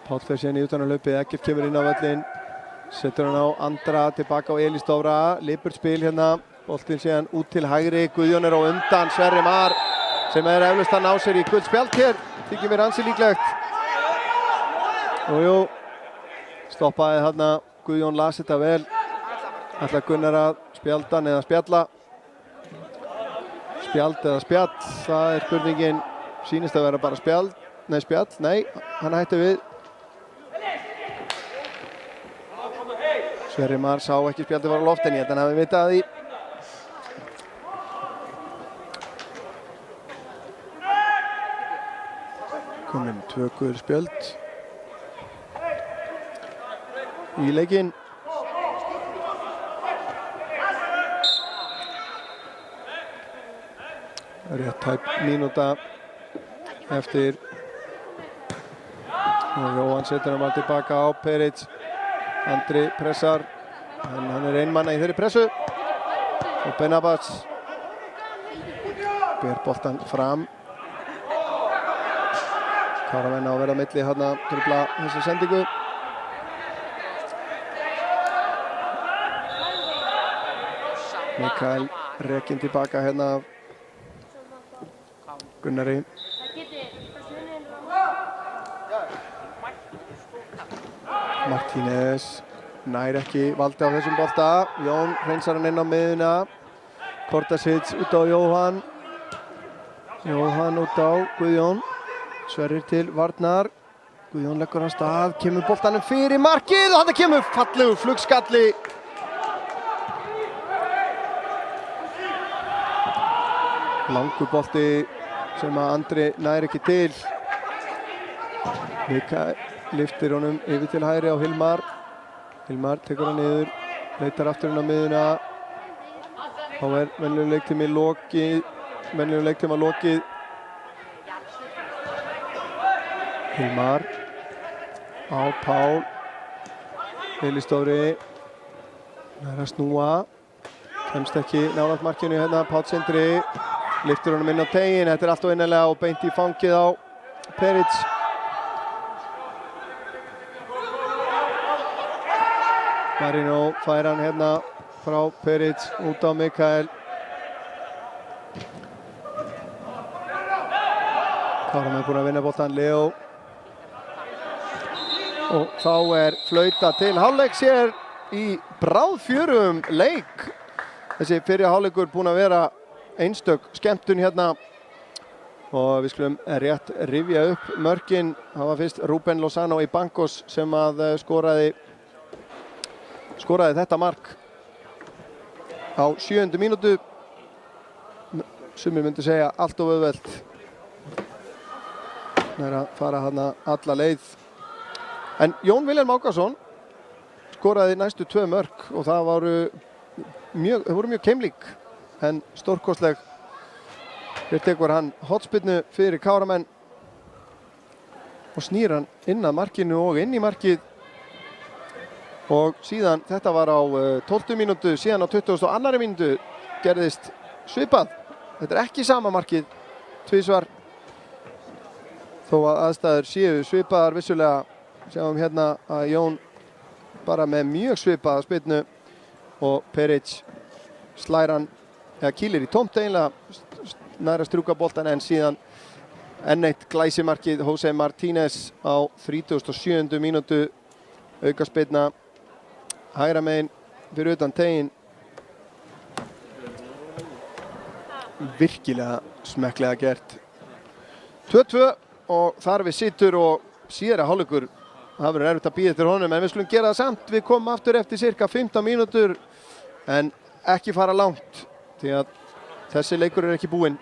Pál fer síðan í utanumhlaupið. Eggert kemur inn á völlinn. Setur hann á Andra, tilbaka á Elís Dofra. Lipurt spil hérna. Boltinn síðan út til hægri. Guðjón er á undan. Sverrir Mar sem eflaust að ná sér í gult spjald hér. Þykir mér ansi líklegt. Jú, stoppaði þarna, Guðjón las þetta vel. Ætlar Gunnar að spjalda hann eða spjalla? Spjald eða spjall, það er spurningin. Sýnist að vera bara spjall, nei, hann hætti við. Sverrir Mar sá ekki spjaldi var á loft en ég held að hann hafi vitað því. Komin 2 gul spjöld í leikinn. Rétt tæp mínúta eftir og Jóhann setur hann tilbaka á Peric. Andri pressar, en hann er einmanna í þeirri pressu og Benabas ber boltan fram. Káramenn á að vera á milli hérna trufla þessu sendingu. Mikael rekinn tilbaka hérna af Gunnari. Martínez nær ekki valdi á þessum bolta. Jón hreinsar hann inn á miðuna. Kortasic út á Jóhann. Jóhann út á Guðjón. Sverrir til varnar. Guðjón leggur hann stað. Kemur boltanum fyrir markið og hann kemur fallegur flugskalli. Langur bolti sem að Andri nær ekki til. Mikael lyftir honum yfir til hægri á Hilmar. Hilmar tekur hann niður, leitar aftur inn á miðuna. Þá er venjulegum leiktími lokið. Hilmar á Pál. Elistóri nær að snúa. Kemst ekki nálægt markinu hérna. Páll Sindri lyftir honum inn á tegin. Þetta er allt og innilega og beint í fangið á Peric. Marino fær hann hérna frá Peric út á Mikael. Káramenn er búinn að vinna boltan, Leo. Og þá er flauta til hálfleiks hér í bráðfjörum leik. Þessi fyrri hálfleikur búinn að vera einstök skemmtun hérna. Og við skulum rétt rifja upp mörkin. Það var fyrst Ruben Lozano í Bancos sem að skoraði þetta mark á 7. mínútu. Sumir myndu segja allt of auðvelt. Það er að fara þarna alla leið. En Jón Vilhelm Ákason skoraði næstu 2 mörk og það voru mjög keimlík en stórkostleg. Hér tekur hann hornspyrnu fyrir Káramenn og snýr hann inn að markinu og inn í markið. Og síðan, þetta var á 12. mínútu, síðan á 22. mínútu gerðist svipað. Þetta er ekki sama markið, tvisvar. Þó að aðstæður séu svipaðar vissulega. Sjáum hérna að Jón bara með mjög svipaða spyrnu og Peric slær hann, eða kýlir í tómt eiginlega, nær að strjúka boltan en síðan enn eitt glæsimarkið Jose Martínez á 37. mínútu. Aukaspyrna hægra megin fyrir utan tegin. Virkilega smekklega gert. 2-2 og þar við situr og síðara hálfleikur. Það verður erfitt að bíða eftir honum en við skulum gera það samt. Við komum aftur eftir cirka 15 mínútur en ekki fara langt því að þessi leikur er ekki búinn.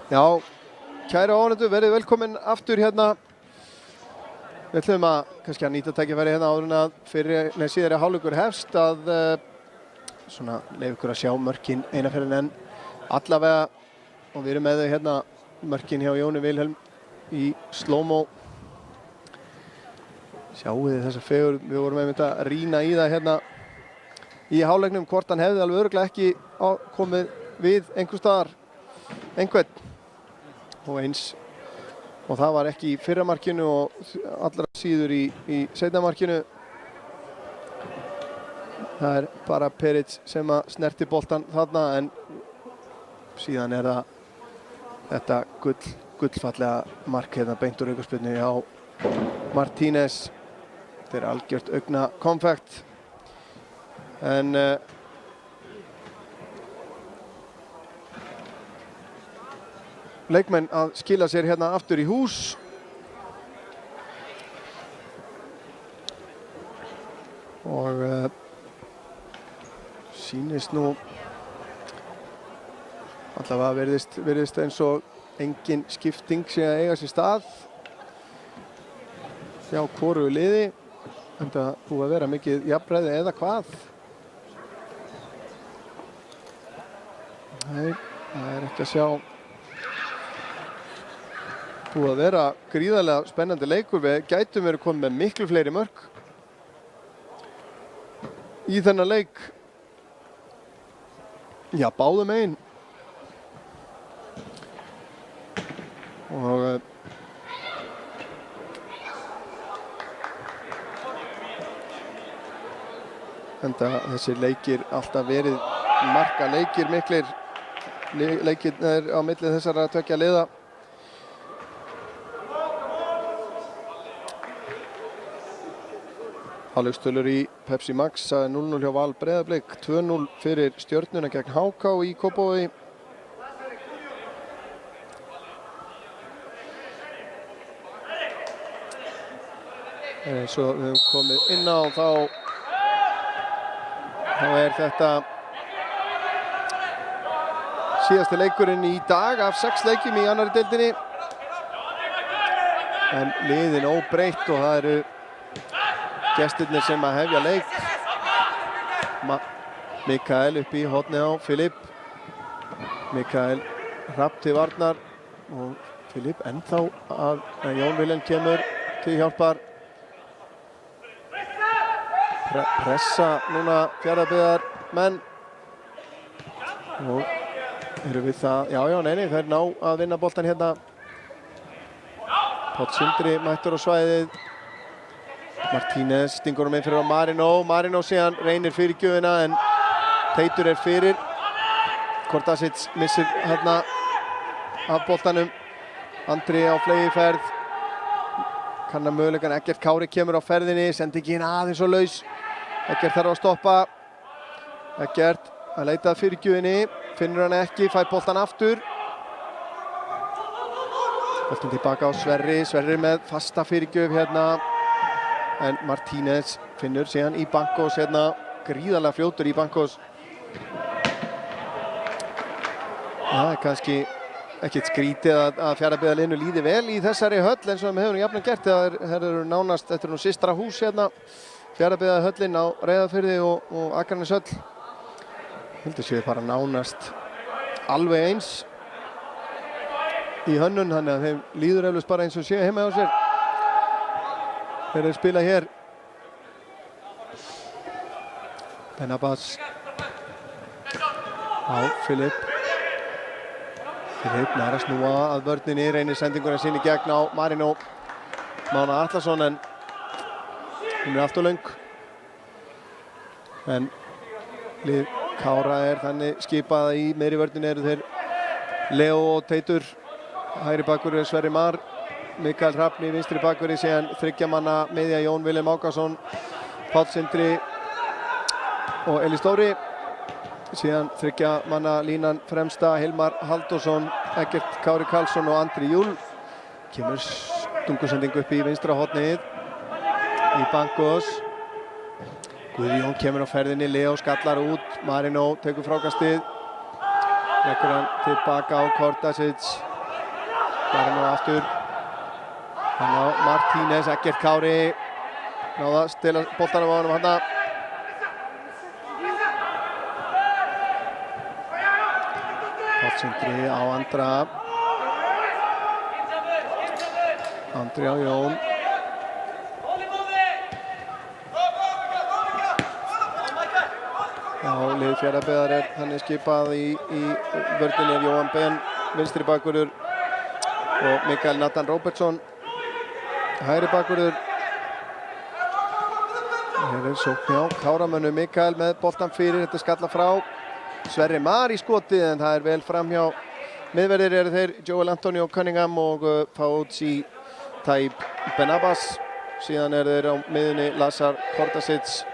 Já, kæra áhorfendur, verið velkomin aftur hérna. Við ætlum kannski að nýta tækifæri hérna áður en að síðari hálfleikur hefst að svona leyfa ykkur að sjá mörkin eina ferðin enn allavega og við erum með þau hérna mörkin hjá Jóni Vilhelm í slow-mo. Sjáu þið þessa fegur, við vorum einmitt að rýna í það hérna í hálfleiknum hvort hann hefði alveg örugglega ekki komið við einhvers staðar einhvern og eins og það var ekki í fyrra markinu og allra síður í seinna markinu. Það bara Peric sem að snerti boltan þarna en síðan það þetta gullfallega mark hérna beint úr aukaspyrnu hjá Martínez. Þetta algjört augna konfekt en leikmenn að skila sér hérna aftur í hús. Og sýnist nú allavega virðist eins og engin skipting sé að eiga sér stað hjá hvorugu liði. Þetta búið að vera mikið jafnræði eða hvað? Nei, það ekki að sjá. Búið að vera gríðarlega spennandi leikur. Við gætum verið komið með miklu fleiri mörk í þennan leik. Já, báðum megin. Og enda þessir leikir alltaf verið marka leikir miklir. Leikirnir á milli þessara tveggja liða. Hálfleikstölur í Pepsi Max, 0-0 hjá Val Breiðablik, 2-0 fyrir Stjörnuna gegn HK í Kópavogi. Svo við höfum komið inn á þá þetta síðasti leikurinn í dag af 6 leikjum í annarri deildinni. En liðin óbreytt og það eru gestirnir sem að hefja leik. Mikael upp í hornið á Filip. Mikael hrapp til varnar og Filip ennþá að Jón Vilhelm kemur til hjálpar. Pressa núna Fjarðabyggðar menn og eru við það, nei, þeir ná að vinna boltan hérna. Páll Sindri mættur á svæðið. Martínez stingur inn fyrir á Marino síðan reynir fyrir gjöfina en Teitur fyrir. Kortasic missir hérna af boltanum. Andri á fleygiferð. Kannar möguleikann, Eggert Kári kemur á ferðinni, sendingin aðeins og laus. Eggert þarf að stoppa. Eggert að leita fyrir gjöfinni, finnur hann ekki, fær boltan aftur. Boltan tilbaka á Sverri með fasta fyrirgjöf hérna. En Martínez finnur síðan í Bankos hérna, gríðarlega fljótur í Bankos. Það kannski ekkert skrítið að Fjarðabyggðarliðinu líði vel í þessari höll eins og við hefum jafnan gert. Það eru nánast, þetta nú systra hús hérna, Fjarðabyggðarhöllin á Reyðarfirði og Akraneshöll. Heldur séu bara nánast alveg eins í hönnun, þannig að þeim líður eflaust bara eins og séu heima hjá sér. Þeir spila hér. Benabas á Filip. Filip nær að snúa að vörninni, reynir sendinguna sinni gegn á Marino Mána Atlason en hún allt of löng. En lið Kára þannig skipað í meiri vörninni eru þeir Leo og Teitur. Hægri bakvörður Sverrir Mar. Mikael Hrafn í vinstri bakvörði, síðan 3 manna miðja Jón Vilhelm Ákason, Páll Sindri og Elís Dóri. Síðan 3 manna línan fremsta Hilmar Halldórsson, Eggert Kári Karlsson og Andri Júl. Kemur stungusending upp í vinstra hornið í Bankos. Guðjón kemur á ferðinni, Leo skallar út, Marino tekur frákastið. Leggur hann tilbaka á Kortasic. Barinn og aftur. Hann á Martínez, Eggert Kári. Náða að stela boltanum á honum hana. Páll Sindri á Andra. Andri á Jón. Já, lið Fjarðabyggðar þannig skipað í vörninni af Jóhann Ben, vinstri bakvörður og Mikael Nathan Robertsson, hægri bakvörður. Hér sókn hjá Káramönnum, Mikael með boltan fyrir, þetta skalla frá. Sverrir Mar í skotið en það vel framhjá. Miðverðir eru þeir Joel Antonio Cunningham og Fauzi Taib Benabas. Síðan eru þeir á miðunni Lazar Kordasic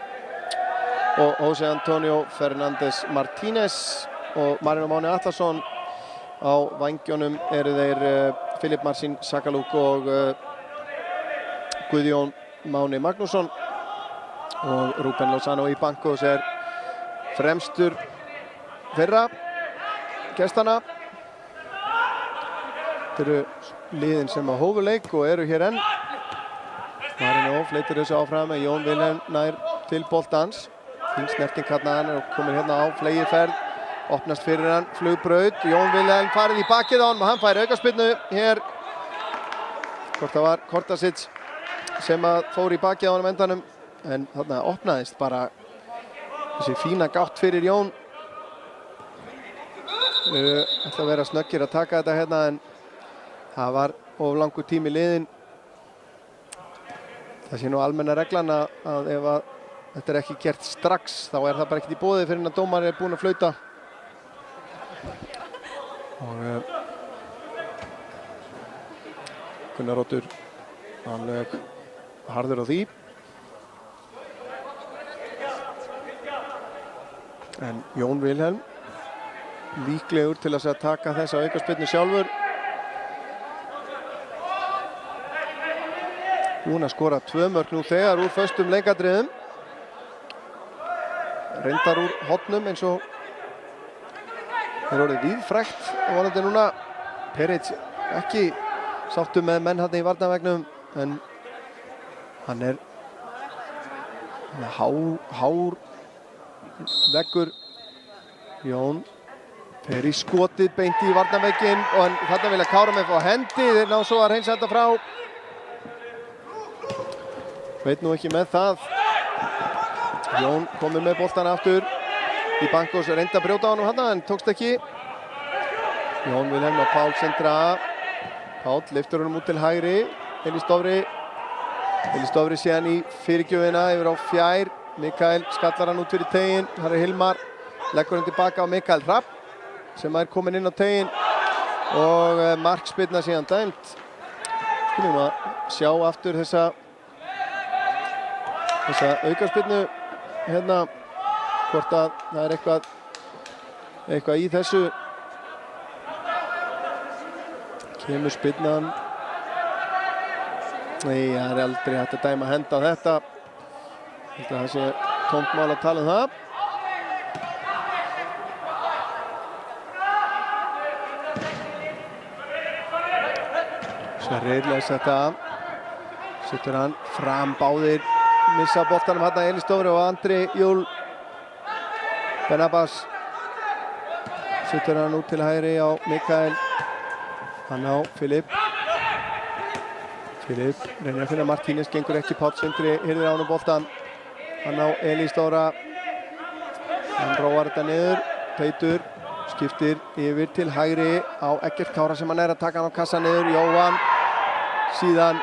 og Jose Antonio Fernandez Martínez og Marino Máni Atlason. Á vængjónum eru þeir Filip Marcin Sakalúk og Guðjón Máni Magnússon og Ruben Lozano í bankos fremstur þeirra gestana. Þetta eru liðin sem að hófu leik og eru hér enn. Marino fleitir þessu áfram með Jón Vilhelm nær til boltans. Fín snerting hann og komir hérna á flegiferð. Opnast fyrir hann, flugbraut. Jón Vilhelm farið í bakið á hann og hann fær aukaspyrnu hér. Hvort það var Kordasic sem að fór í bakið á hann endanum. En þarna opnaðist bara þessi fína gátt fyrir Jón. Ætla að vera snöggir að taka þetta hérna en það var of langur tími liðinn. Það sé nú almenna reglan að ef að þetta ekki gert strax þá það bara ekkert í boði fyrir að dómari búinn að flauta. Og Gunnar Oddur alveg harður á því. En Jón Vilhelm líklegur til að taka þessa aukaspyrnu sjálfur. Búinn að skora 2 mörk nú þegar úr föstum leikadriðum. Reyndar úr hornum eins og orðið víðfrægt og vonandi núna. Peric ekki sáttur með menn hann í varnarvegnum en hann hár veggur. Jón fer í skotið beint í varnarveginn og þarna vilja Káramenn fá hendi. Þeir ná svo að hreinsa þetta frá. Veit nú ekki með það. Jón komur með boltan aftur í bankos, reyndi að brjóta á honum hann en tókst ekki. Jón Vilhelm og Páll Sindra. Páll lyftur honum út til hægri. Elís Dofri síðan í fyrirgjöfina yfir á fjær. Mikael skallar hann út fyrir teginn. Þar Hilmar, leggur hann tilbaka á Mikael Hrapp sem kominn inn á teginn og markspyrna síðan dæmt. Skulum að sjá aftur þessa aukaspyrnu hérna, hvort að það eitthvað í þessu. Kemur spyrnan. Nei, það aldrei hægt að dæma henda á þetta. Ég held að það sé tómt mál að tala það. Sverrir les þetta. Setur hann fram, báðir missa boltanum hérna Elís Dofri og Andri Júl Benabas. Setur hann út til hægri á Mikael. Hann á Filip. Filip reynir að finna Martínez, gengur ekki. Páll Sindri hirðir á honum boltan. Hann á Elís Dóra. Hann róar þetta niður. Teitur skiptir yfir til hægri á Eggert Kára sem hann að taka hann á kassa niður. Jóhann síðan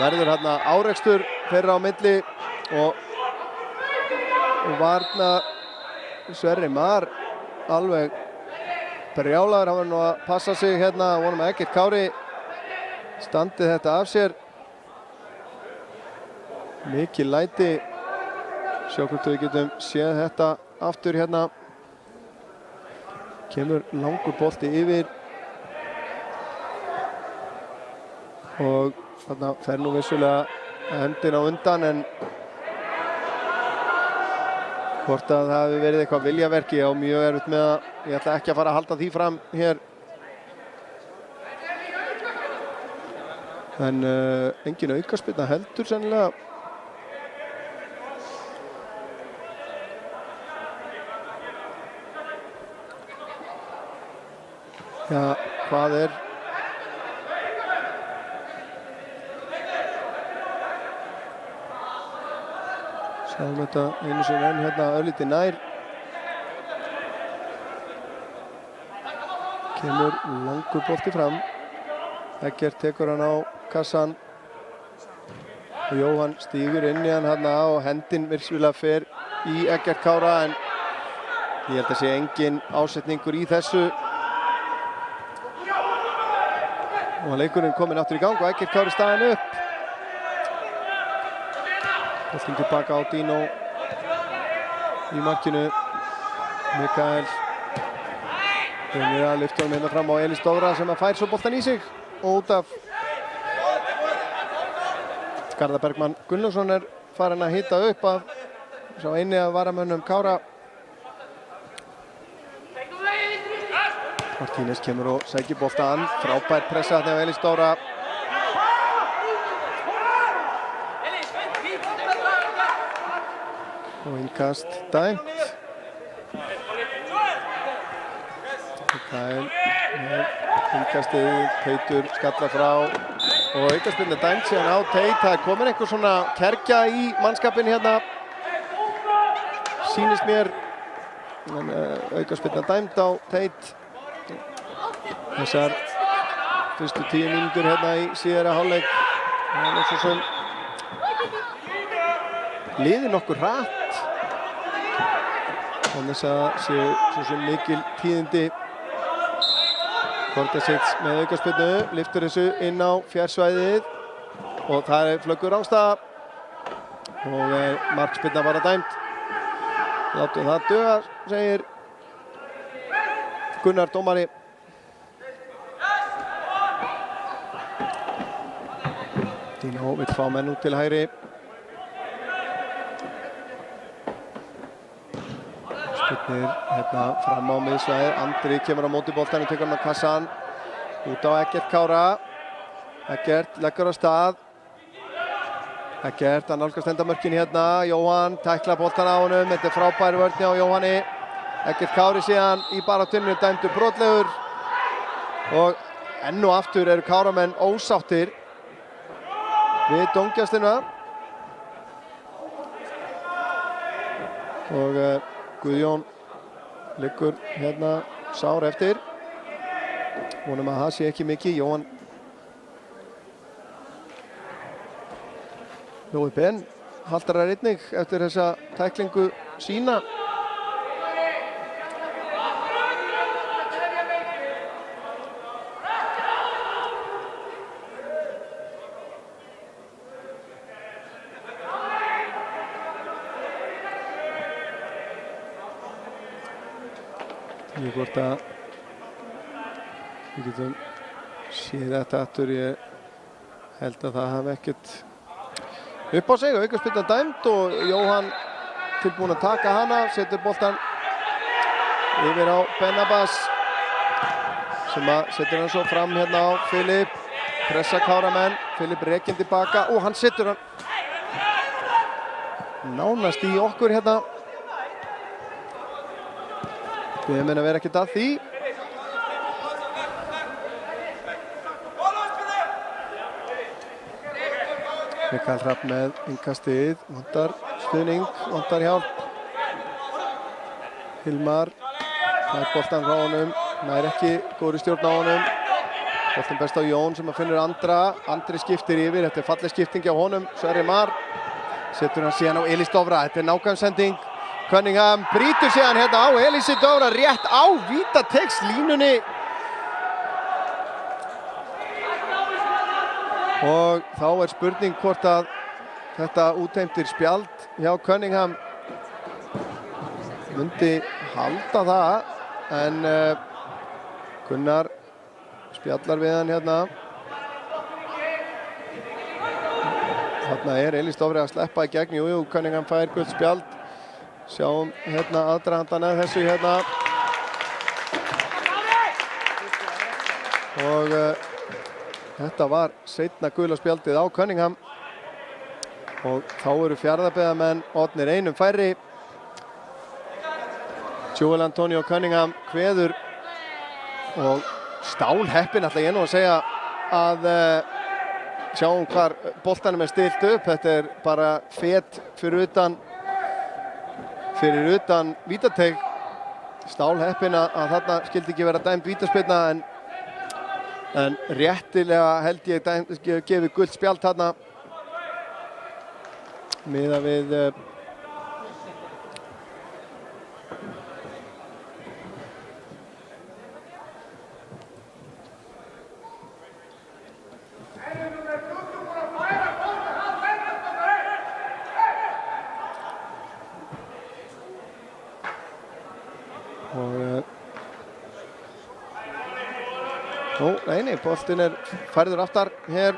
verður hérna árekstur þeirra á milli og varna Sverrir Mar alveg brjálaður. Hann var nú að passa sig hérna, vonum að Eggert Kári standi þetta af sér. Mikið læti. Sjá hvort við getum séð þetta aftur hérna. Kemur langur bolti yfir og þarna fer nú vissulega hendin á undan en hvort að það hafi verið eitthvað viljaverki á mjög erfitt með það. Ég ætla ekki að fara að halda því fram hér En engin aukaspyrna heldur sennilega. Já, hvað er? Sjáum þetta einu sinni enn hérna örlítið nær. Kemur langur bolti fram. Eggert tekur hann á kassan. Og Jóhann stígur inn í hann hérna og hendin virkilega fer í Eggert Kára en ég held að sé engin ásetningur í þessu. Og leikurinn kominn aftur í gang og Eggert Kári staðinn upp. Boltinn tilbaka á Dino í markinu. Mikael reynir að lyfta honum hérna fram á Elís Dóra sem að fær svo boltan í sig og út af. Garðar Bergmann Gunnlaugsson er farin að hita upp af sá eini af varamönnum Kára. Martínez kemur og sækir boltan, frábær pressa þarna af Elís Dóra. Og innkast dæmt. Mikael með innkastið, Teitur skallar frá og aukaspyrna dæmt síðan á Teit. Það er komin einhver svona kergja í mannskapinn hérna, sýnist mér. En aukaspyrna dæmt á Teit. Þessar fyrstu 10 mínútur hérna í síðara hálfleik. Það er svo sem liðið nokkur hratt. Þannig að séu svo sem mikil tíðindi. Kortesits með aukaspyrnu, lyftur þessu inn á fjársvæðið og það er flöggur ástæða og markspyrna bara dæmt. Látum það duga, segir Gunnar dómari. Dino vill fá menn út til hægri. Spyrnir hérna fram á miðsvæðið. Andri kemur á móti boltanum, tekur hann á kassan. Út á Eggert Kára. Eggert leggur á stað. Eggert, hann nálgast endamörkin hérna. Jóhann tæklar boltan á honum. Þetta er frábær vörn á Jóhanni. Eggert Kári síðan í baráttunni dæmdur brotlegur. Og enn og aftur eru Káramenn ósáttir við dómgæsluna. Og Guðjón liggur hérna sár eftir. Vonum að það sé ekki mikið. Jói Ben haltar þær einnig eftir þessa tæklingu sína. Ég hvort að við getum séð þetta aftur. Ég held að það hafi ekkert upp á sig. Aukaspyrna dæmt og Jóhann tilbúinn að taka hana. Setur boltan yfir á Benabas sem að setur hann svo fram hérna á Filip. Pressa Káramenn. Filip rekinn tilbaka og hann setur hann nánast í okkur hérna. Við erum að vera ekkert að því. Mikael Hrafn með innkastið. Vantar stuðning, vantar hjálp. Hilmar nær boltan frá honum. Nær ekki góðri stjórn á honum. Boltan best á Jón sem að finnur Andra. Andri skiptir yfir. Þetta er falleg skipting á honum. Sverrir Mar setur hann síðan á Elís Dóra. Þetta er nákvæmsending. Cunningham brýtur síðan hérna á Elísi Dóra rétt á vítateigslínunni. Og þá er spurning hvort að þetta útheimtir spjald hjá Cunningham. Myndi halda það, en Gunnar spjallar við hann hérna. Þarna er Elís Dóra að sleppa í gegn. Jú, Cunningham fær gult spjald. Sjáum hérna aðdragandan að þessu hérna. Og Þetta var seinna gula spjaldið á Cunningham og þá eru Fjarðabyggðarmenn orðnir einum færri. Joel Antonio Cunningham kveður og stálheppinn ætla ég nú að segja að sjáum hvar boltanum stilt upp. Þetta bara fet fyrir utan vítateig. Stálheppinn að þarna skildi ekki vera dæmd vítaspyrna en réttilega held ég gefið gult spjald þarna miðað við Nei, boltinn færður aftar hér.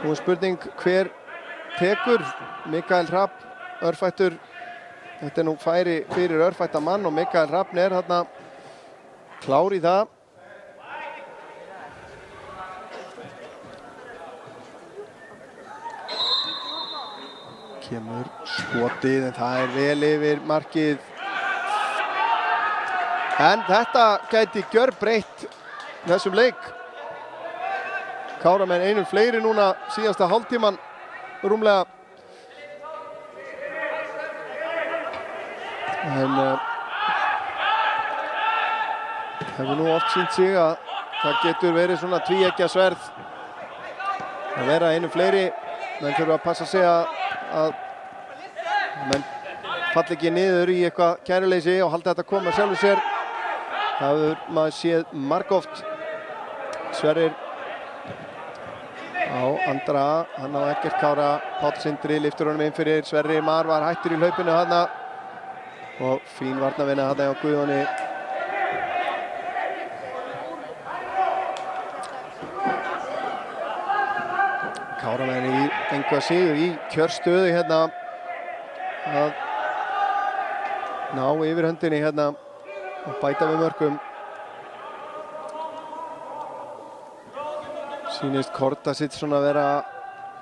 Nú spurning hver tekur. Mikael Hrafn, örfættur. Þetta nú færi fyrir örfætta mann og Mikael Hrafn þarna klár í það. Kemur skotið en það vel yfir markið. En þetta gæti gjörbreytt þessum leik. Káramenn einum fleiri núna síðasta hálftíman rúmlega. En hefur nú oft sýnt sig að það getur verið svona tvíeggja sverð að vera einum fleiri. Menn þurfa að passa sig að menn falli ekki niður í eitthvað kæruleysi og halda þetta koma sjálfur sér. Það hefur maður séð margoft. Sverrir á Andra, hann á Eggert Kára, Páll Sindri lyftur honum inn fyrir. Sverrir Mar var hættur í hlaupinu þarna og fín varnarvinna þarna hjá Guðjóni. Káramenn í engu að síður í kjörstöðu hérna að ná yfirhöndinni hérna og bæta við mörkum. Sýnist Kortasic svona vera að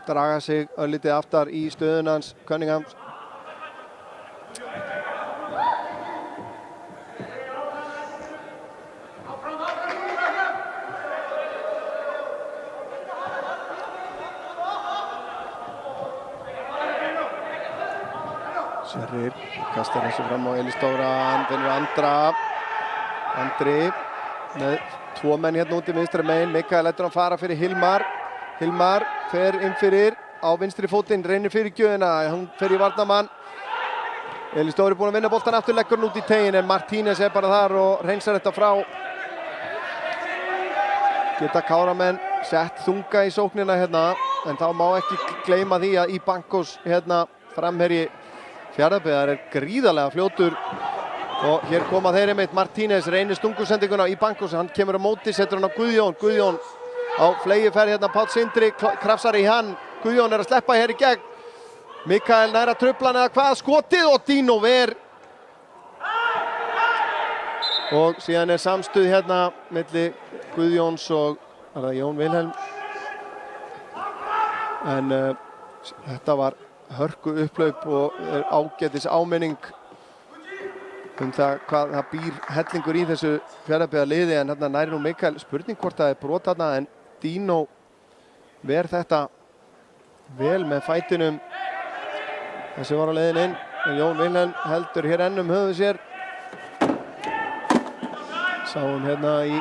draga sig örlítið aftar í stöðun hans Cunningham. Sverrir kastar þessu fram á Elís Dóra, hann finnur Andri með tvo menn hérna úti vinstra megin. Mikael lætur hann fara fyrir Hilmar. Hilmar fer inn fyrir á vinstri fótinn, reynir fyrir gjöðina, hann fer í varnarmann. Elís Dóri búinn að vinna boltan aftur, leggur hann út í tegin en Martínez bara þar og reynsar þetta frá. Geta Káramenn sett þunga í sóknina hérna en þá má ekki gleyma því að í Bankos hérna framherji Fjarðabyggðar gríðarlega fljótur og hér koma þeir einmitt. Martínez reynir stungusendinguna í Bankos, hann kemur á móti, setur hann á Guðjón á flegiferð hérna. Páll Sindri krafsar í hann, Guðjón að sleppa hér í gegn. Mikael nær að trufla hann eða hvað, skotið og Dino ver og síðan samstuð hérna milli Guðjóns og Jón Vilhelm en þetta var hörku upplaup og ágætis áminning það hvað það býr hellingur í þessu Fjarðabyggðarliði en hérna næri nú Mikael. Spurning hvort það brot þarna en Dino ver þetta vel með fætinum. Þessi var á leiðin inn en Jón Vilhelm heldur hér enn höfuð sér. Sáum hérna í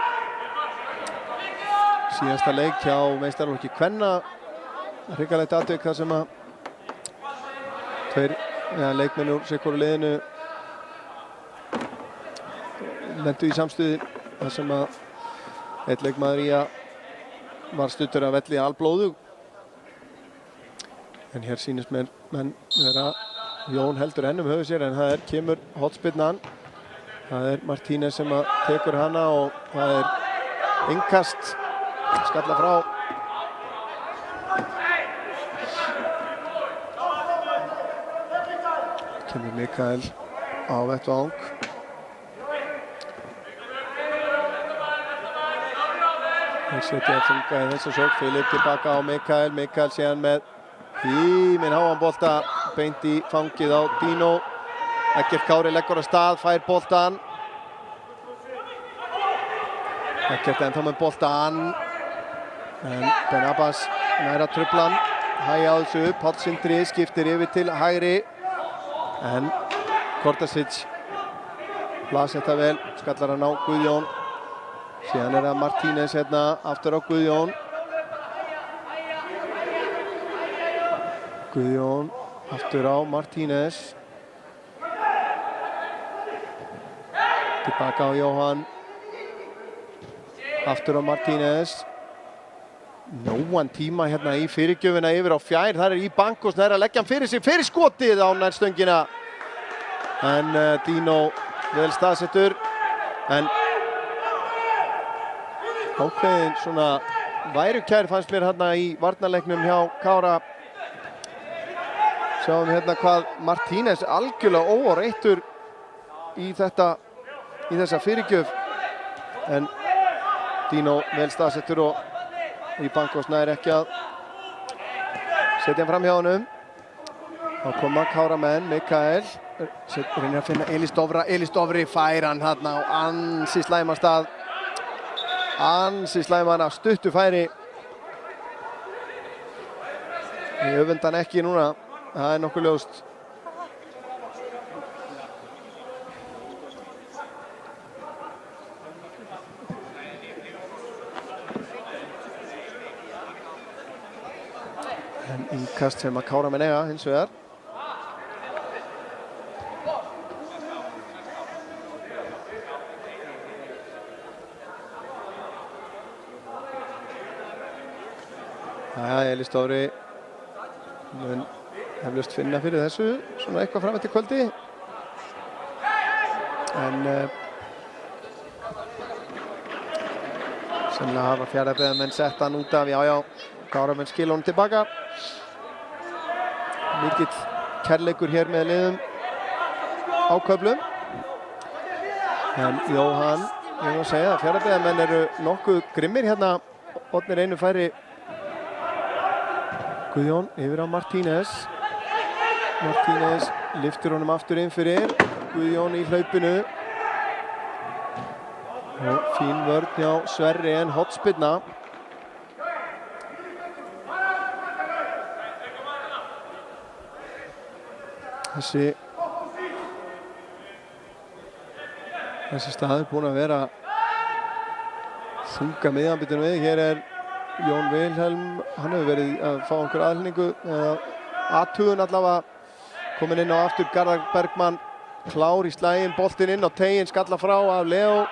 síðasta leik hjá meistaraflokki kvenna hrikalegt atvik þar sem að tveir leikmenn úr sikkoru liðinu lentu í samstuði þar sem að einn leikmaður í að var stuttur að velli alblóðug en hér sýnist menn vera Jón heldur ennum höfuð sér en það kemur hotspyrnan. Það Martínez sem að tekur hana og það innkast skalla frá. Kemur Mikael á vettvang. Þeir setja þunga í þessa sókn. Filip tilbaka á Mikael. Mikael síðan með minn háan bolta beint í fangið á Dino. Eggert Kári leggur af stað, fær boltan. Eggert ennþá með boltan. En Ben Abbas næra truflan. Hægja á þessu upp. Páll Sindri skiptir yfir til hægri. En Kortasic las þetta vel. Skallar hann á Guðjón. Síðan það Martínez hérna aftur á Guðjón. Guðjón aftur á Martínez. Tilbaka á Jóhann. Aftur á Martínez. Nógan tíma hérna í fyrirgjöfina yfir á fjær. Þar í Bankos nær að leggja hann fyrir sig. Fyrir skotið á nærstöngina. En Dino vel staðsettur. En ákveðin svona værukær fannst mér hérna í varnarleiknum hjá Kára. Sjáum hérna hvað Martínez algjörlega óáreittur í þessa fyrirgjöf. En Dino vel staðsettur og í Bankos nær ekki að setja hann fram hjá honum. Þá koma Kára menn, Mikael. Reynir að finna Elís Dofra. Elís Dofri fær hann hérna á ansi slæman stað. Ansi slæman af stuttu færi. Ég öfunda hann ekki núna. Það nokkuð ljóst. En innkast sem að Kára menn eiga hins vegar. Elís Dofri mun eflaust finna fyrir þessu svona eitthvað fram eftir kvöldi. En sennilega hafa Fjarðabyggðarmenn sett hann út af, já, Kára menn skila honum tilbaka. Mikill kærleikur hér með liðum á köflum. En Jóhann, ég var að segja að Fjarðabyggðarmenn eru nokkuð grimmir hérna. Odnir einu færi. Guðjón yfir á Martínez. Martínez lyftir honum aftur inn fyrir. Guðjón í hlaupinu. Og fín vörn hjá Sverri en hornspyrna. Þessi staður búinn að vera þunga miðjanbitinu við. Hér er Jón Vilhelm, hann hefur verið að fá einhver aðhlningu, athugun allavega, komin inn á aftur. Garðar Bergmann klár í slaginn, boltinn inn á teiginn, skalla frá af Leo.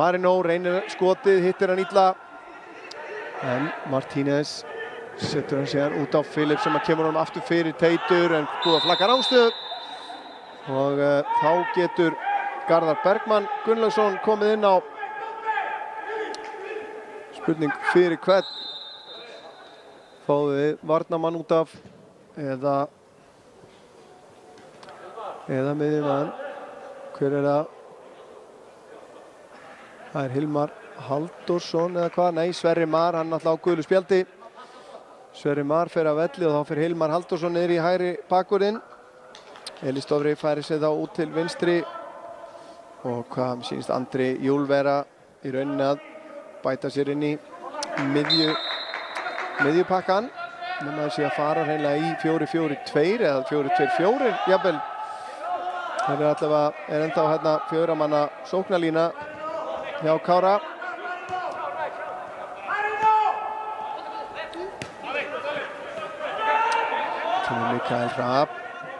Marino reynir skotið, hittir hann illa. En Martínez setur hann síðan út á Filip sem kemur honum aftur fyrir Teitur, en búið að flagga rángstöðu. Og þá getur Garðar Bergmann Gunnlaugsson komið inn á. Spurning fyrir hvern fáum við varnarmann út af eða miðjumann. Hver er það? Það er Hilmar Halldórsson eða hvað? Nei, Sverri Mar, hann alltaf á gulu spjaldi. Sverri Mar fer af velli og þá fer Hilmar Halldórsson niður í hægri bakvörðinn. Elís Dofri færi sig þá út til vinstri og hvað sýnist Andri Júl vera í rauninni að bæta sér inn í miðjupakkan. Nefnum að sé að fara hreinlega í 4-4-2 eða 4-2-4 jafnvel. Það er ennþá hérna fjöguramanna sóknarlína hjá Kára. Kemur Mikael Rapp,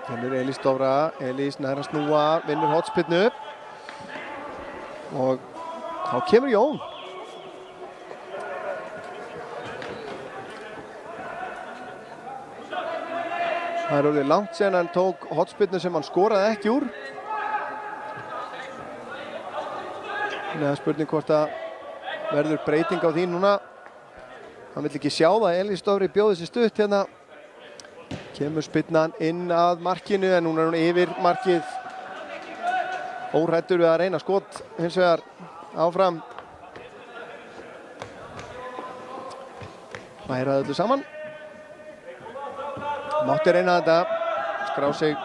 kemur Elís Dofra. Elís nær að snúa, vinnur hornspyrnu og þá kemur Jón. Það er orðið langt síðan hann tók hornspyrnu sem hann skoraði ekki úr. Þannig að spurning hvort að verður breyting á því núna. Hann vill ekki sjá það, Elís Dofri bjóði sér stutt hérna. Kemur spyrnan inn að markinu en núna er hún yfir markið. Óhræddur við að reyna skot hins vegar áfram. hræra öllu saman. Mátti reyna þetta, skrá sig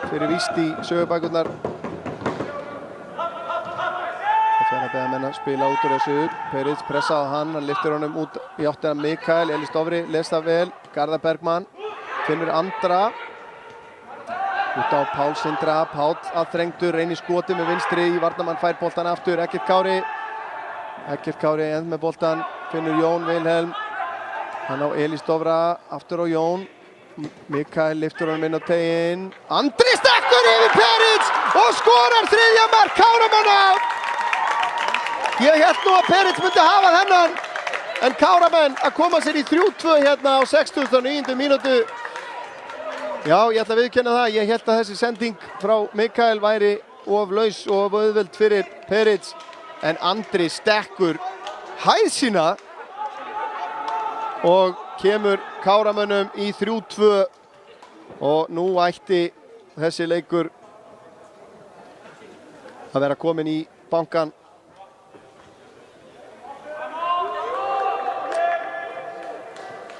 fyrir víst í sögubækurnar. Fjarðabyggðarmenn að spila út úr þessu. Peric pressaði hann lyftir honum út í áttina Mikael. Elís Dofri les það vel. Garðar Bergmann finnur Andra. Út á Pál Sindra. Páll aðþrengdur, reynir skoti með vinstri. Varnarmann fær boltan aftur. Eggert Kári end með boltan. Finnur Jón Vilhelm. Hann á Elís Dofra. Aftur á Jón. Mikael lyftir honum inn á teginn. Andri stekkur yfir Peric og skorar þriðja mark Káramanna. Ég hélt nú að Peric myndi hafa þennan, en Káramenn að koma sér í 3-2 hérna á 69. mínútu. Já, ég ætla að viðurkenna það. Ég hélt að þessi sending frá Mikael væri of laus og of auðveld fyrir Peric, en Andri stekkur hæð sína og kemur Káramönnum í 3-2 og nú ætti þessi leikur að vera komin í bankann.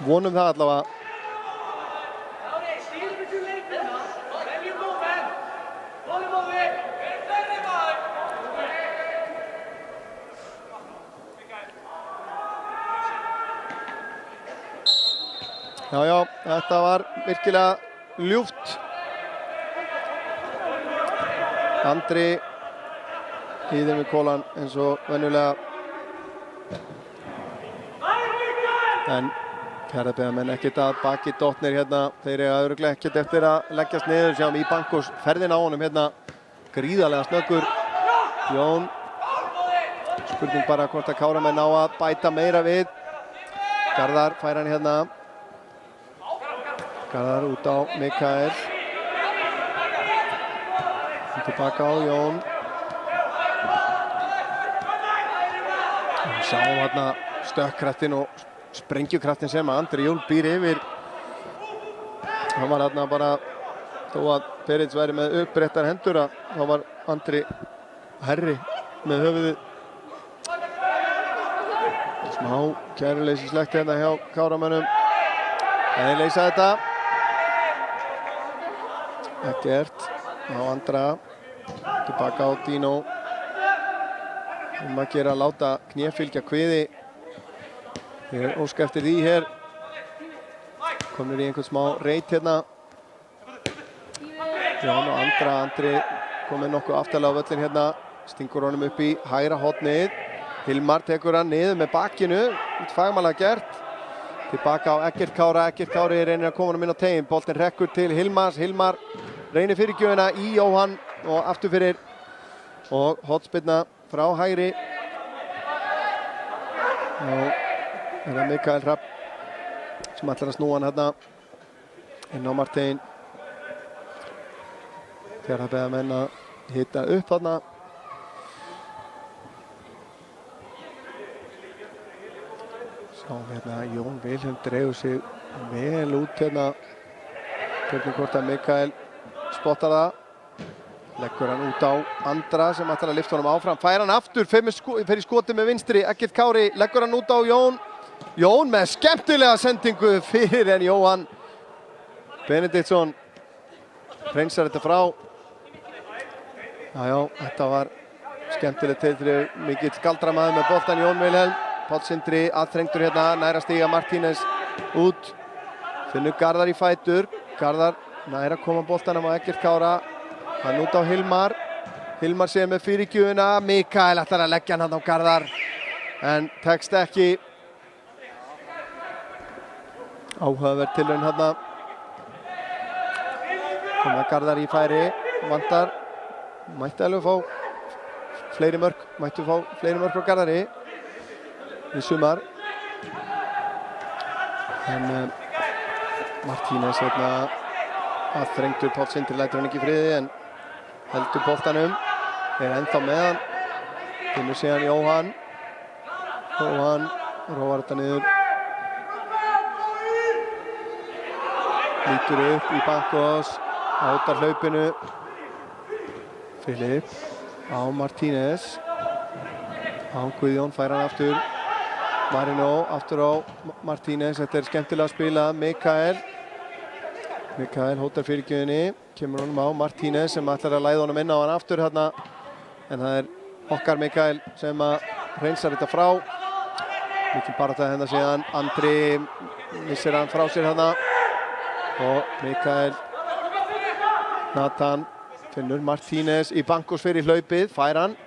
Vonum það allavega. Já, þetta var virkilega ljúft. Andri íðir með kólan eins og venjulega. En Fjarðabyggðarmenn ekkert að baki dottnir hérna. Þeir eiga örugglega ekkert eftir að leggjast niður. Sjáum Íbankos ferðin á honum hérna. Gríðarlega snöggur. Jón. Spurning bara hvort að Káramenn á að bæta meira við. Garðar fær hann hérna. Garðar út á Mikael. Tilbaka á Jón. Sjáum hérna stökkkraftin og sprengjukraftin sem að Andri Jól býr yfir. Hann var hérna bara, þó að Peric væri með uppbrettar hendur, þá var Andri herri með höfuðið. Smá kæruleysislegt hérna hjá Káramönnum. En þeir leysa þetta. Eggert á Andra. Tilbaka á Dino. Að gera að láta knéfylgja kviði. Þeir óska eftir því hér. Komnir í einhvern smá reit hérna. Jón og Andri komið nokkuð aftarlega á völlin hérna. Stingur honum upp í hægra hornið. Hilmar tekur hann niður með bakinu. Fagmannlega gert. Tilbaka á Eggert Kára. Eggert Kári reynir að koma honum inn á teginn. Boltinn rekkur til Hilmars. Hilmar reynir fyrirgjöfina í Jóhann og aftur fyrir. Og hornspyrna frá hægri. Og það er Mikael Hrafn sem ætlar að snúa hann hérna inn á Martein. Fjarðabyggðarmenn að hita upp þarna. Sjáum hérna Jón Vilhelm dregur sig vel út hérna. Spurning hvort að Mikael spottar það. Leggur hann út á Andra sem ætlar að lyfta honum áfram. Fær hann aftur, fer í skoti með vinstri. Eggert Kári leggur hann út á Jón. Jón með skemmtilega sendingu fyrir en Jóhann Benediktsson hreinsar þetta frá. Já, þetta var skemmtilegt tilþrif. Mikill galdramaður með boltan Jón Vilhelm. Páll Sindri aðþrengdur hérna, nær að stíga Martínez út. Finnur Garðar í fætur. Garðar nær að koma boltanum á Eggert Kára. Hann út á Hilmar. Hilmar sér með fyrirgjöfina. Mikael ætlar að leggja hann á Garðar. En tekst ekki. Áhugaverð tilraun hérna. Koma Garðar í færi. Vantar. Mætti alveg fá fleiri mörk. Mættu fá fleiri mörk á Garðari. Í sumar. En Martínez hérna aðþrengdur. Páll Sindri lætur hann ekki í friði en heldur boltanum. Er ennþá með hann. Finnur síðan Jóhann. Jóhann róar þetta niður. Lítur upp í Bankos. Átar hlaupinu. Filip á Martínez. Á Guðjón fær hann aftur. Marino aftur á Martínez, þetta skemmtilega að spila. Mikael hótar fyrirgjöfinni, kemur honum á Martínez sem ætlar að læða honum inn á hann aftur hérna. En það okkar Mikael sem að hreinsar þetta frá. Mikil barátta hérna síðan, Andri missir hann frá sér hérna. Og Mikael, Nathan finnur Martínez í bankos fyrir hlaupið, fær hann.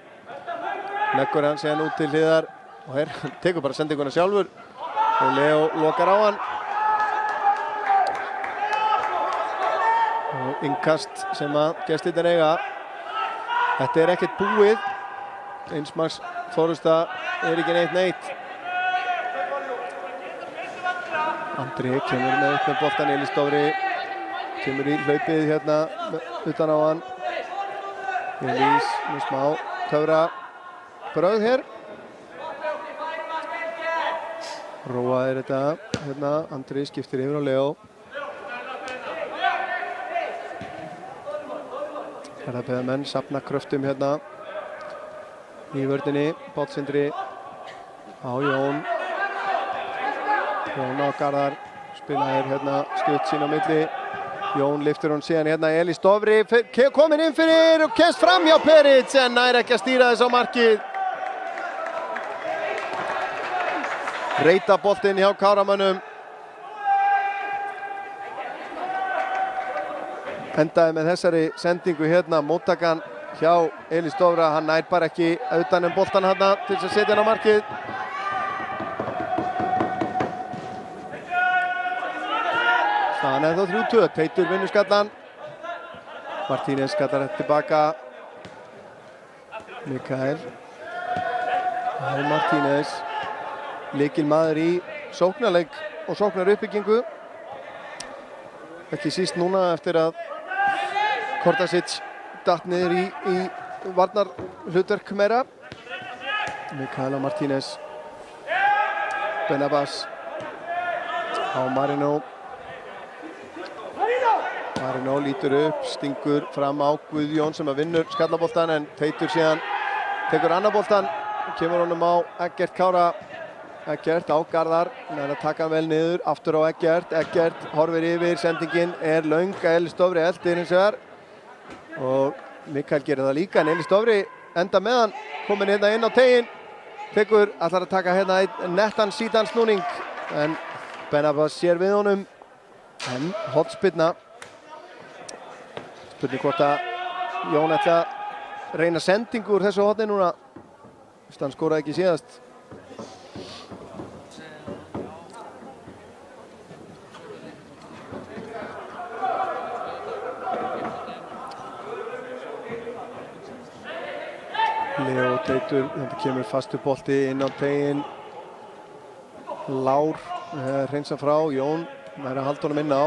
Leggur hann síðan út til hliðar og tekur bara sendinguna sjálfur. Og Leo lokar á hann. Og innkast sem að gestirnir eiga. Þetta ekkert búið. Einsmarks Þórusta ekki neitt. Andri kemur upp með boltan, Elís Dofri kemur í hlaupið hérna utan á hann. Elís með smá töfra brögð hér. Róaðir þetta hérna, Andri skiptir yfir á Leo. Herðabæðamenn safna kröftum hérna í vörninni. Báttsindri á Jón. Jón á Garðar, spilaðir hérna stutt sín á milli. Jón lyftir hún síðan hérna, Elís Dofri komin inn fyrir og kemst fram hjá Peric en nær ekki að stýra þess á markið. Reita boltinn hjá Káramönnum. Endaði með þessari sendingu hérna, móttakan hjá Elís Dofra. Hann nær bara ekki utan boltan hérna til þess að setja hann á markið. Staðan þá 3-2, Teitur vinnur skallan. Martínez skallar þetta tilbaka. Mikael. Það Martínez. Lykilmaður í sóknarleik og sóknaruppbyggingu. Ekki síst núna eftir að Kordasic datt niður í varnarhlutverk meira. Mikael og Martínez. Benabas á Marino. Marino lítur upp, stingur fram á Guðjón sem að vinnur skallaboltan en Teitur síðan tekur annar boltan og kemur honum á Eggert Kára. Eggert á Garðar, hann að taka hann vel niður, aftur á Eggert. Eggert horfir yfir, sendingin löng, Elís Dofri eldir hins vegar. Og Mikael gerir það líka en Elís Dofri enda með hann, komin hérna inn á teginn. Ætlar að taka hérna nettan síðan snúning en Benabas sér við honum. En hornspyrna. Spurning hvort að Jón ætla að reyna sendingu úr þessu horni núna. Hann skoraði ekki síðast. Leo Teitur, þetta kemur fastur bolti inn á teginn. Lár hreinsa frá, Jón nær að halda honum inn á.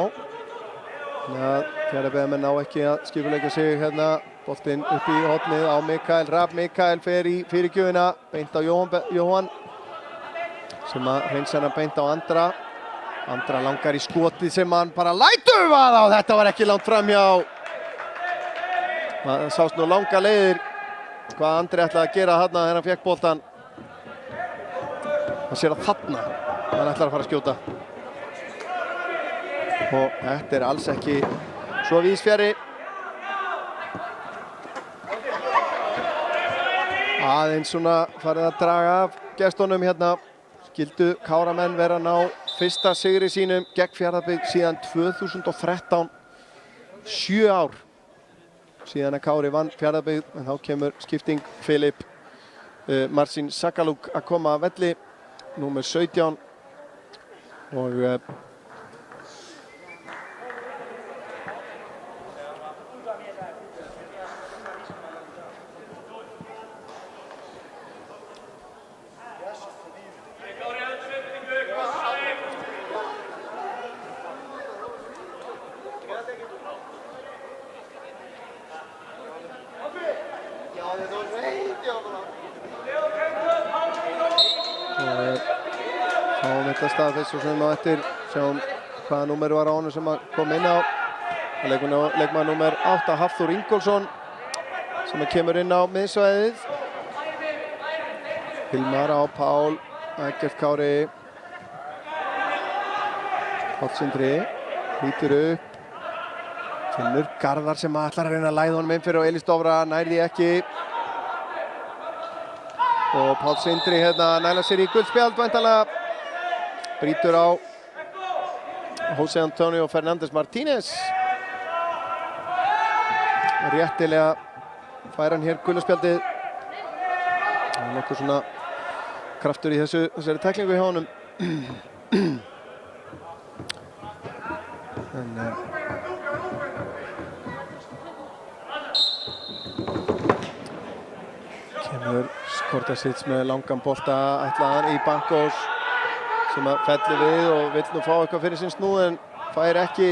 Fjarðabyggðarmenn ná ekki að skipuleggja sig hérna. Boltinn upp í hornið á Mikael. Rafn Mikael fer í fyrirgjöfina, beint á Jóhann sem að hreinsa hana beint á Andra. Andra langar í skotið sem hann bara lætur vaða og þetta var ekki langt framhjá. Það sást nú langa leiðir hvað Andri ætlaði að gera þarna þegar hann fékk boltan. Hann sér að þarna hann ætlar að fara að skjóta. Og þetta alls ekki svo víðsfjarri. Aðeins svona farið að draga af gestunum hérna. Skildu Káramenn vera að ná fyrsta sigri sínum gegn Fjarðabyggð síðan 2013. 7 ár síðan að Kári vann Fjarðabyggð, en þá kemur skipting Filip Marcin Sakaluk að koma að velli, númer 17 og staðfest og sem á eftir sjáum hvaða númer var á honum sem að kom inn á. Leikmaður númer 8 Hafþór Ingólfsson sem kemur inn á miðsvæðið. Hilmar á Pál Eggert Kári. Páll Sindri lítur upp. Finnur Garðar sem ætlar að reyna að læða honum inn fyrir og Elís Dofra nær því ekki. Og Páll Sindri hérna næla sér í guldspjald væntanlega. Brýtur á José Antonio Fernández Martínez. Réttilega fær hann hér gulspjaldið. Það er nokkuð svona kraftur í þessari tæklingu hjá honum. Kemur Kortasits með langan bolta ætlaðan í Bankos sem að fellir við og vill nú fá eitthvað fyrir sinn snúð en fær ekki.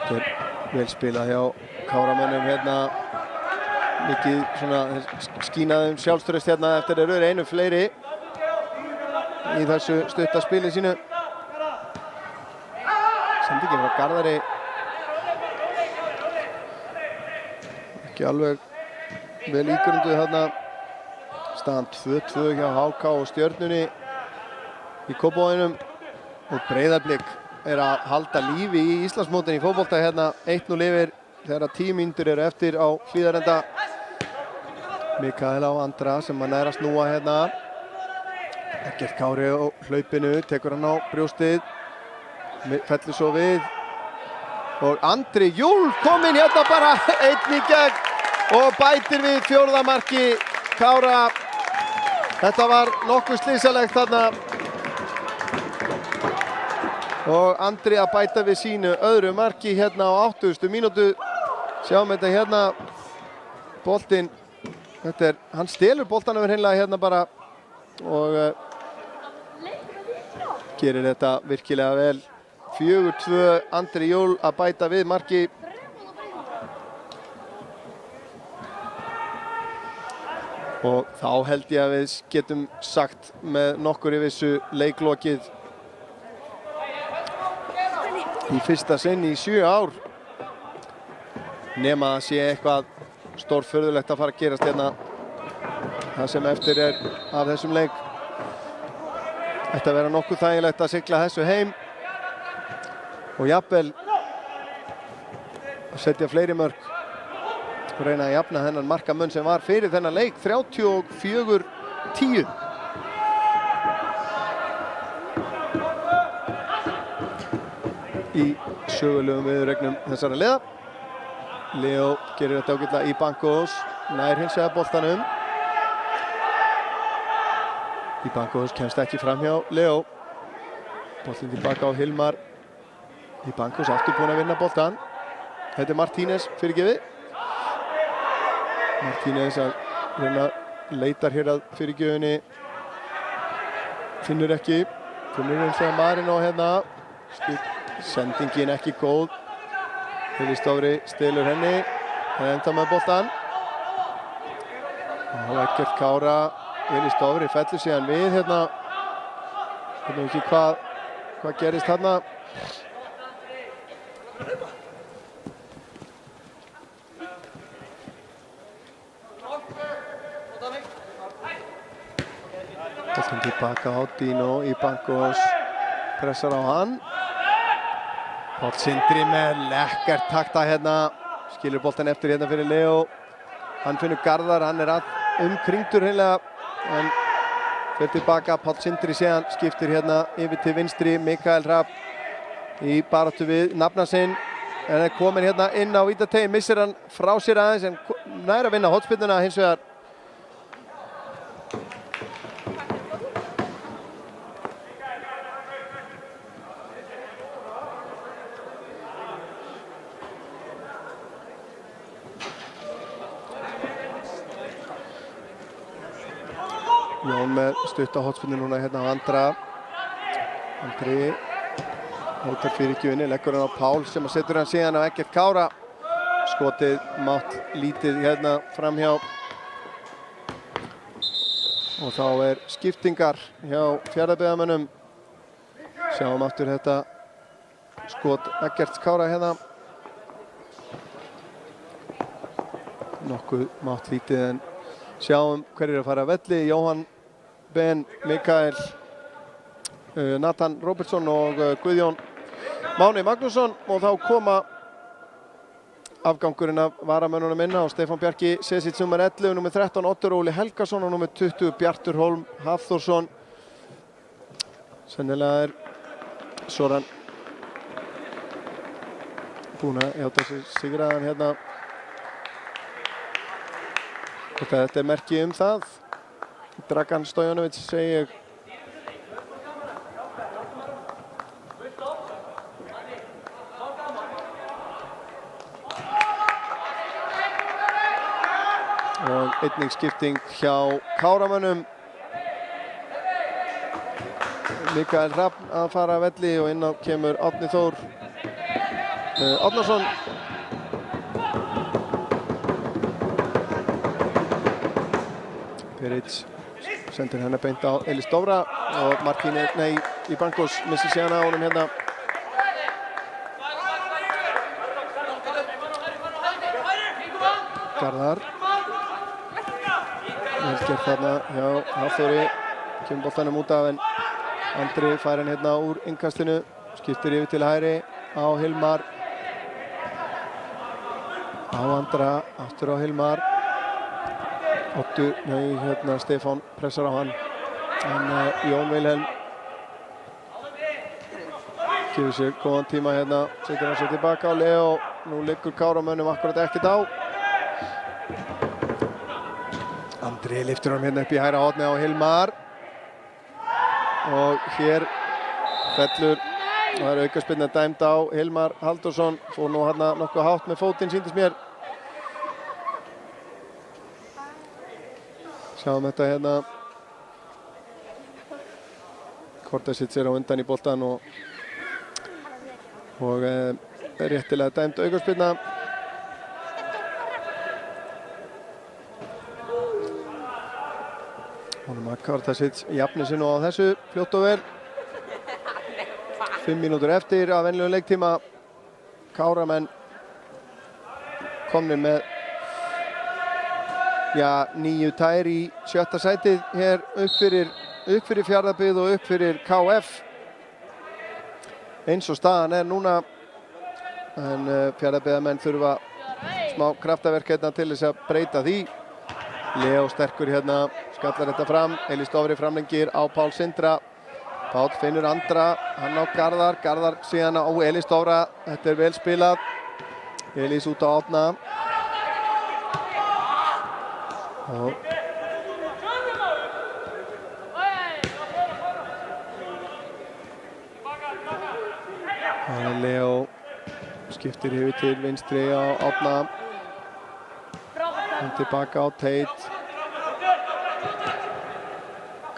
Þetta er vel spilað hjá Káramönnum hérna. Mikið svona skínaðum sjálfstraust hérna eftir þeir eru einu fleiri í þessu stutta spili sínu. Sendingin frá Garðari. Ekki alveg vel ígrunduð þarna. Staðan 2-2 hjá HK og Stjörnunni í Kópavoginum og Breiðablik er að halda lífi í Íslandsmótinu í fótbolta hérna 1-0 yfir þegar 10 mínútur eru eftir á Hlíðarenda. Mikael á Andra sem að næra snúa hérna. Eggert Kári á hlaupinu, tekur hann á brjóstið, fellur svo við og Andri Júl kominn hérna bara einn í gegn og bætir við 4. marki Kára. Þetta var nokkuð slísalegt þarna og Andri að bæta við sínu öðru marki hérna á 80. mínútu. Sjáum þetta hérna, boltinn, hann stelur boltanum hreinlega hérna bara og gerir þetta virkilega vel. 4-2 Andri Júl að bæta við marki. Og þá held ég að við getum sagt með nokkur í vissu leiklokið í fyrsta sinn í 7 ár. Nema að sé eitthvað stórfurðulegt að fara að gerast hérna það sem eftir er af þessum leik. Ætti að vera nokkuð þægilegt að sigla þessu heim og jafnvel að setja fleiri mörk og reyna að jafna þennan markamun sem var fyrir þennan leik 34-10. Í sögulegum viðuregnum þessara liða. Leo gerir þetta ágætlega í Bankos, nær hins vegar boltanum. Í Bankos kemst ekki fram hjá Leo. Boltinn tilbaka á Hilmar. Í Bankos aftur búinn að vinna boltan. Þetta er Martínez fyrirgefið. Martínez að reyna leitar hér að fyrirgjöfunni. Finnur ekki. Finnur eins og Marino hérna. Sendingin ekki góð. Elís Dofri stelur henni. Það enda með boltan. Og Eggert Kára. Elís Dofri fellur síðan við hérna. Hérna ekki hvað gerist hérna. Boltinn tilbaka á Dino í Bankos. Pressar á hann. Páll Sindri með lekkert takta hérna. Skilur boltan eftir hérna fyrir Leo. Hann finnur Garðar, hann er umkringdur hreinlega. En fer tilbaka, Páll Sindri síðan skiptir hérna yfir til vinstri. Mikael Hrafn í baráttu við nafna sinn. En er komin hérna inn á vítateiginn, missir hann frá sér aðeins en nær að vinna hornspyrnuna hins vegar. Jón með stutta hornspyrnu núna hérna á Andra. Andri hótar fyrirgjöfinni, leggur hann á Pál sem að setur hann síðan á Eggert Kára. Skotið mátt lítið hérna framhjá. Og þá er skiptingar hjá Fjarðabyggðarmönnum. Sjáum aftur þetta skot Eggerts Kára hérna. Nokkuð mátt lítið en sjáum hverjir að fara að velli. Jóhann Ben Mikael, Nathan Robertson og Guðjón Máni Magnússon og þá koma afgangurinn af varamönnunum inn á Stefán Bjarki Sesic nummer 11, nummer 13 Oddur Óli Helgason og nummer 20 Bjartur Hólm Hafþórsson. Sennilega Soran búinn að játa sig sigraðan hérna. Þetta merki það. Dragan Stojanovic segi ég. Og einnig skipting hjá Káramönnum. Mikael Hrafn að fara að velli og inn á kemur Árni Þór Árnason. Peric sendir hennar beint á Elis Dóra og Martínez, í Bankos missir síðan á honum hérna. Garðar. Vel gert þarna hjá Hafþóri. Kemur boltanum út af en Andri fær hann hérna úr innkastinu. Skiptir yfir til hægri á Hilmar. Á Andra, aftur á Hilmar. Oddur, hérna Stefán pressar á hann. En Jón Vilhelm gefur sér góðan tíma hérna. Setur hann sér tilbaka á Leo. Nú liggur Káramönnum akkurat ekkert á. Andri lyftur hann hérna upp í hægra horni á Hilmar. Og hér fellur, og það aukaspyrna dæmd á Hilmar Halldórsson. Fór nú hérna nokkuð hátt með fótinn, sýndist mér. Sjáum þetta hérna. Kortasic á undan í boltan og réttilega dæmd aukaspyrna. Honum að Kortasic jafni sig nú á þessu fljótt og vel. 5 mínútur eftir af venjulegum leiktíma. Káramenn komnir með 9 tær í 7. sætið hér upp fyrir Fjarðabyggð og upp fyrir KF. Eins og staðan núna. En Fjarðabyggðarmenn þurfa smá kraftaverk hérna til þess að breyta því. Leo sterkur hérna, skallar þetta fram. Elis Dofri framlengir á Pál Sindra. Pál finnur Andra, hann á Garðar. Garðar síðan á Elis Dofra. Þetta vel spilað. Elis út á Árna. Og Leo skiptir yfir til vinstri á Árna. Hann tilbaka á Teit.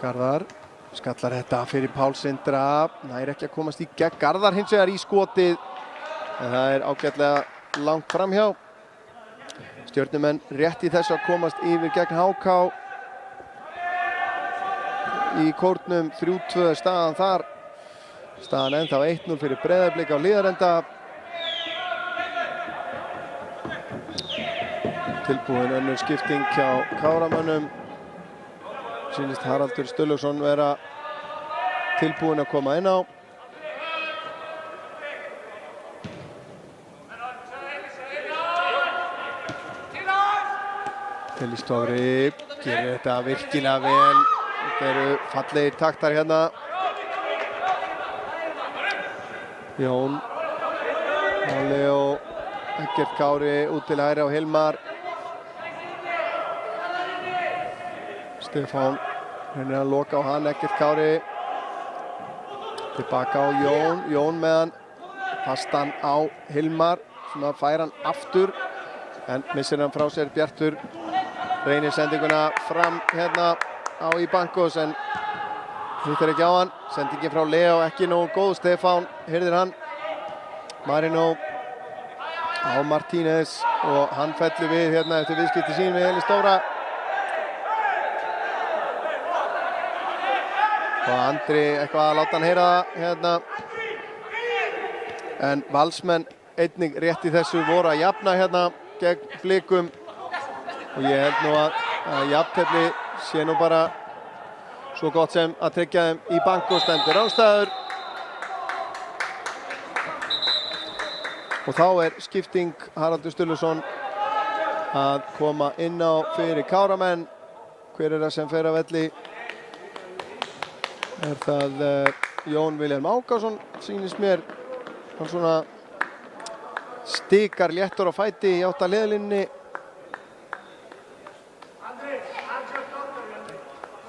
Garðar skallar þetta fyrir Pál Sindra. Nær ekki að komast í gegn. Garðar hins vegar í skotið. En það ágætlega langt framhjá. Stjörnumenn rétt í þessu að komast yfir gegn HK. Í kórnum 3-2 staðan þar. Staðan ennþá 1-0 fyrir Breiðablik á Hlíðarenda. Tilbúin önnur skipting hjá Káramönnum. Sýnist Haraldur Sturluson vera tilbúin að koma inn á. Elis Dofri gerir þetta virkilega vel. Þetta eru fallegir taktar hérna. Jón og Leo. Eggert Kári út til hægri á Hilmar. Stefán reynir að loka á hann. Eggert Kári tilbaka á Jón. Jón með hann. Fastan á Hilmar. Svona fær hann aftur. En missir hann frá sér. Bjartur reynir sendinguna fram hérna á í Bankos en hittir ekki á hann. Sendingin frá Leo ekki nógu góð. Stefán hirðir hann. Marino á Martínez og hann fellur við hérna eftir viðskipti sín við Elis Dóra. Og Andri eitthvað að láta hann heyra það hérna. En Valsmenn einnig rétt í þessu voru að jafna hérna gegn Blikum. Og ég held nú að jafntefli sé nú bara svo gott sem að tryggja þeim í bank og stendur rangstæður. Og þá skipting Haraldur Sturluson að koma inn á fyrir Káramenn. Hver það sem fer af velli? Það Jón Vilhelm Ákason, sýnist mér. Hann svona stikar léttur á fæti í átt að liðlínunni.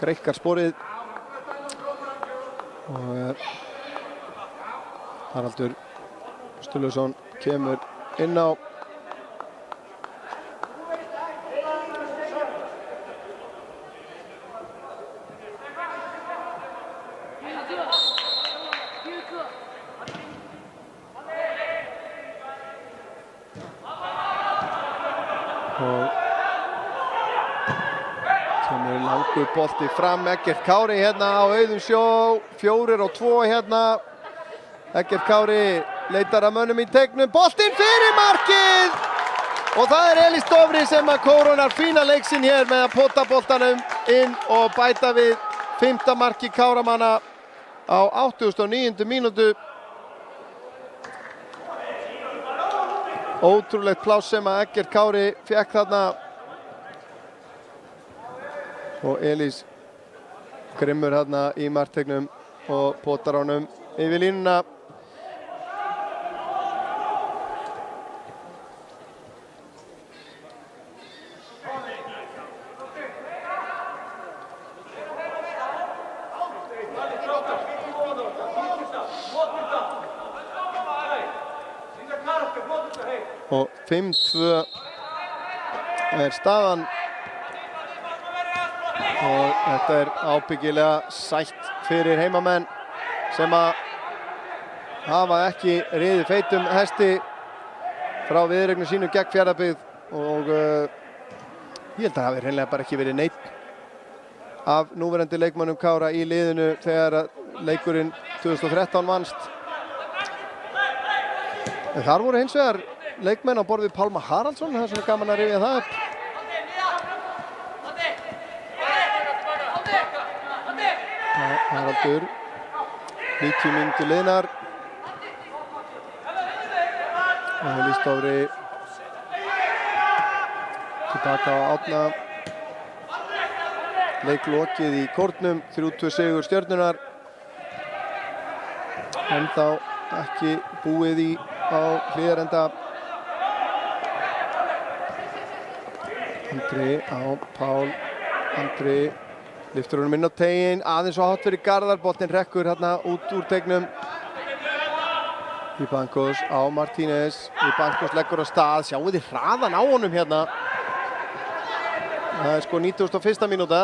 Greikkar sporið. Og Haraldur Sturluson kemur inn á. Og kemur langur bolti fram, Eggert Kári hérna á auðum sjó, 4-2 hérna. Eggert Kári leitar að mönnum í teignum, boltinn fyrir markið! Og það Elís Dofri sem að kórónar fína leiksinn hér með að pota boltanum inn og bæta við 5. marki Káramanna á 89. mínútu. Ótrúlegt pláss sem að Eggert Kári fékk þarna. Og Elís grimmur þarna í markteignum og potar honum yfir línuna. Og 5-2 staðan. Og þetta ábyggilega sætt fyrir heimamenn sem að hafa ekki riðið feitum hesti frá viðureign sínu gegn Fjarðabyggð og ég held að það hafi hreinlega bara ekki verið neitt af núverandi leikmönnum Kára í liðinu þegar leikurinn 2013 vannst. En þar voru hins vegar leikmenn á borð við Pálma Haraldsson, það er svona gaman að rifja það upp. Haraldur, 90 mínútur liðnar. Og Elís Dofri tilbaka á Árna. Leik lokið í kórnum, 3-2 sigur Stjörnunnar. En þá ekki búið í á hliðarenda. Andri á Pál. Andri lyftur honum inn á teiginn, aðeins og hátt fyrir Garðar, boltinn rekkur hérna út úr teignum. Ibancos á Martínez, Ibancos leggur á stað, sjáu þið hraðan á honum hérna. Það sko 91. mínúta,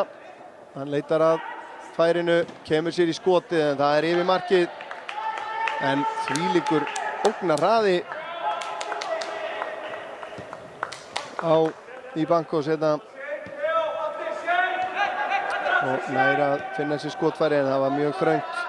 hann leitar að færinu, kemur sér í skotið en það yfir markið. En þvílíkur ógnarhraði á Ibancos hérna. Og nær að finna sér skotfæri en það var mjög þröngt.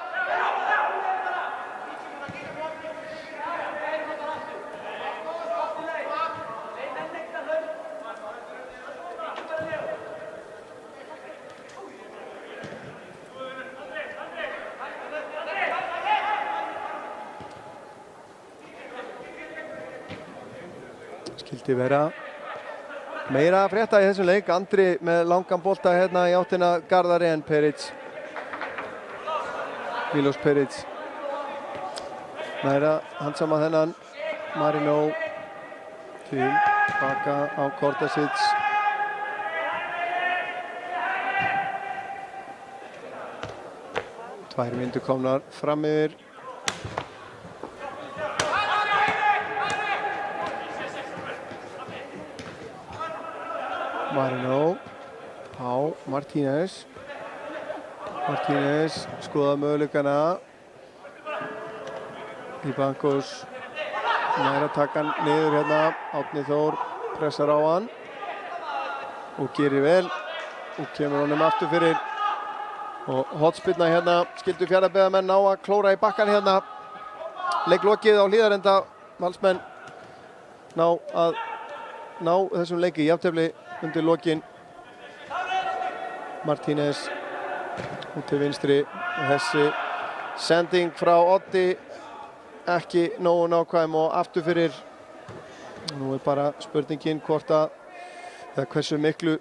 Skildi vera meira að frétta í þessum leik. Andri með langan bolta hérna í áttina Garðari en Peric. Milos Peric. Næra handsama þennan. Marino til baka á Kordasic. Tvær mínútur komnar fram yfir. Marino á Martínez. Martínez skoða möguleikana. Ibancos nær að taka hann niður hérna. Árni Þór pressar á hann og gerir vel og kemur honum aftur fyrir. Og hotspyrna hérna, skildu Fjarðabyggðarmenn ná að klóra í bakkan hérna. Leik lokið á hlíðarenda. Valsmenn ná að ná þessum leiki í jafntefli undir lokin. Martínez út til vinstri. Þessi sending frá Oddi ekki nógu nákvæm og aftur fyrir. Nú bara spurningin hvort að eða hversu miklu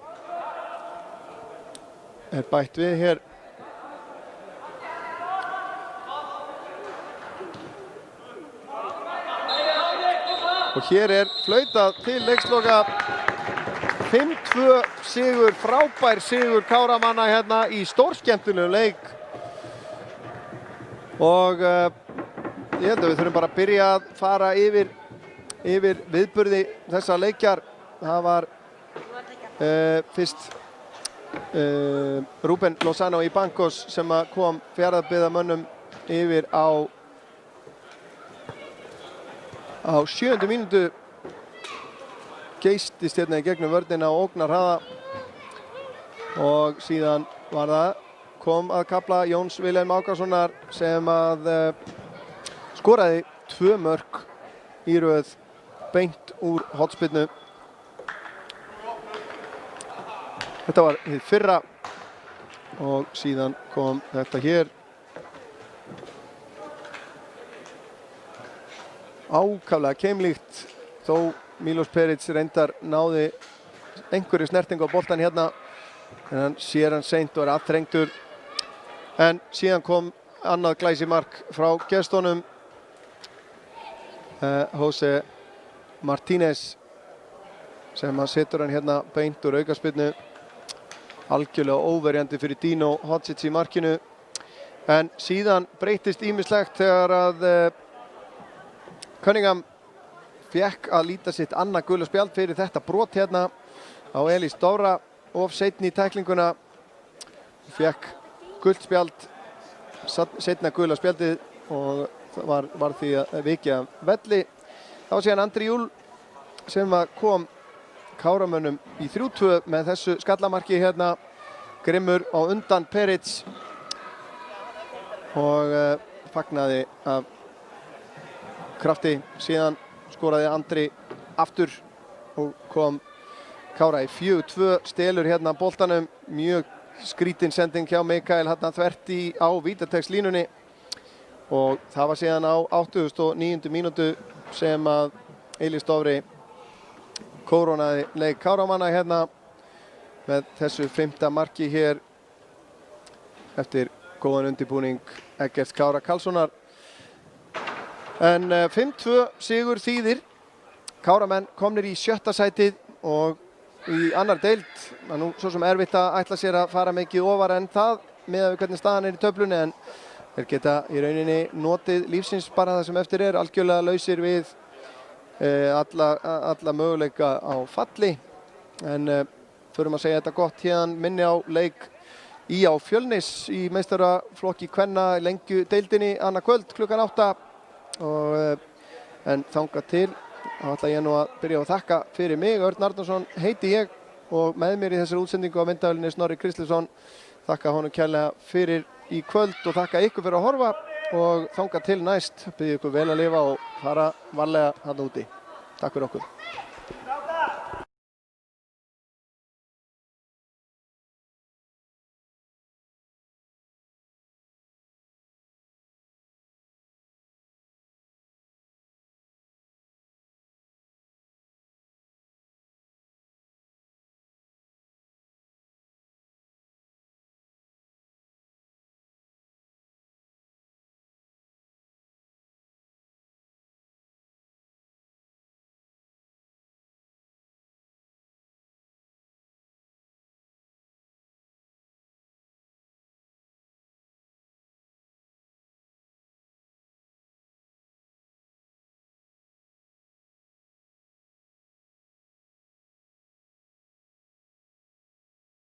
bætt við hér. Og hér flautað til leiksloka. 5-2 sigur, frábær sigur Káramanna hérna í stórskemmtilegum leik. Og ég held að við þurfum bara að byrja að fara yfir viðburði þessa leikjar. Það var fyrst Rúben Lozano í Bancos sem kom Fjarðabyggðarmönnum yfir á 7. mínútu. Geistist hérna í gegnum vörnina og ógnar hraða. Og síðan kom að kafla Jóns Vilhelm Ákasonar sem skoraði 2 mörk í röð beint úr hornspyrnu. Þetta var hið fyrra og síðan kom þetta hér. Ákaflega keimlíkt þó Milos Peric reyndar náði einhverju snertingu á boltan hérna en hann sér hann seint og aftrengtur. En síðan kom annað glæsimark frá gestunum. Jose Martínez sem setur hann hérna beint úr aukaspyrnu. Algjörlega óverjandi fyrir Dino Hodzic í markinu. En síðan breytist ýmislegt þegar að Cunningham fékk að líta sitt annað gula spjald fyrir þetta brot hérna á Elís Dóra of seinni í tæklinguna. Fékk gult spjald, seinna gula spjaldið og var því að vikja velli. Það var síðan Andri Júl sem kom Káramönnum í 3-2 með þessu skallamarki hérna. Grimmur á undan Peric og fagnaði af krafti. Síðan skoraði Andri aftur og kom Kára í 4-2, stelur hérna boltanum. Mjög skrítin sending hjá Mikael hérna þvert á vítateigslínunni og það var síðan á 89. mínútu sem að Elís Dofri kórónaði leik Káramanna hérna með þessu 5. marki hér eftir góðan undirbúning Eggerts Kára Karlssonar. En 5-2 sigur þýðir Káramenn komnir í 7. sætið og í annar deild. Það nú svo sem erfitt að ætla sér að fara mikið ofar en það með hvernig staðan í töflunni, en þeir geta í rauninni notið lífsins bara það sem eftir algjörlega lausir við alla möguleika á falli. En förum að segja þetta gott hérna, minni á leik á Fjölnis í meistaraflokki kvenna lengju deildinni annað kvöld klukkan 8 en þangað til þá ætla ég nú að byrja að þakka fyrir mig. Örn Arnarsson heiti ég og með mér í þessari útsendingu á myndavélinni Snorri Kristleifsson. Þakka honum kærlega fyrir í kvöld og þakka ykkur fyrir að horfa og þangað til næst bið ég ykkur vel að lifa og fara varlega þarna úti. Takk fyrir okkur.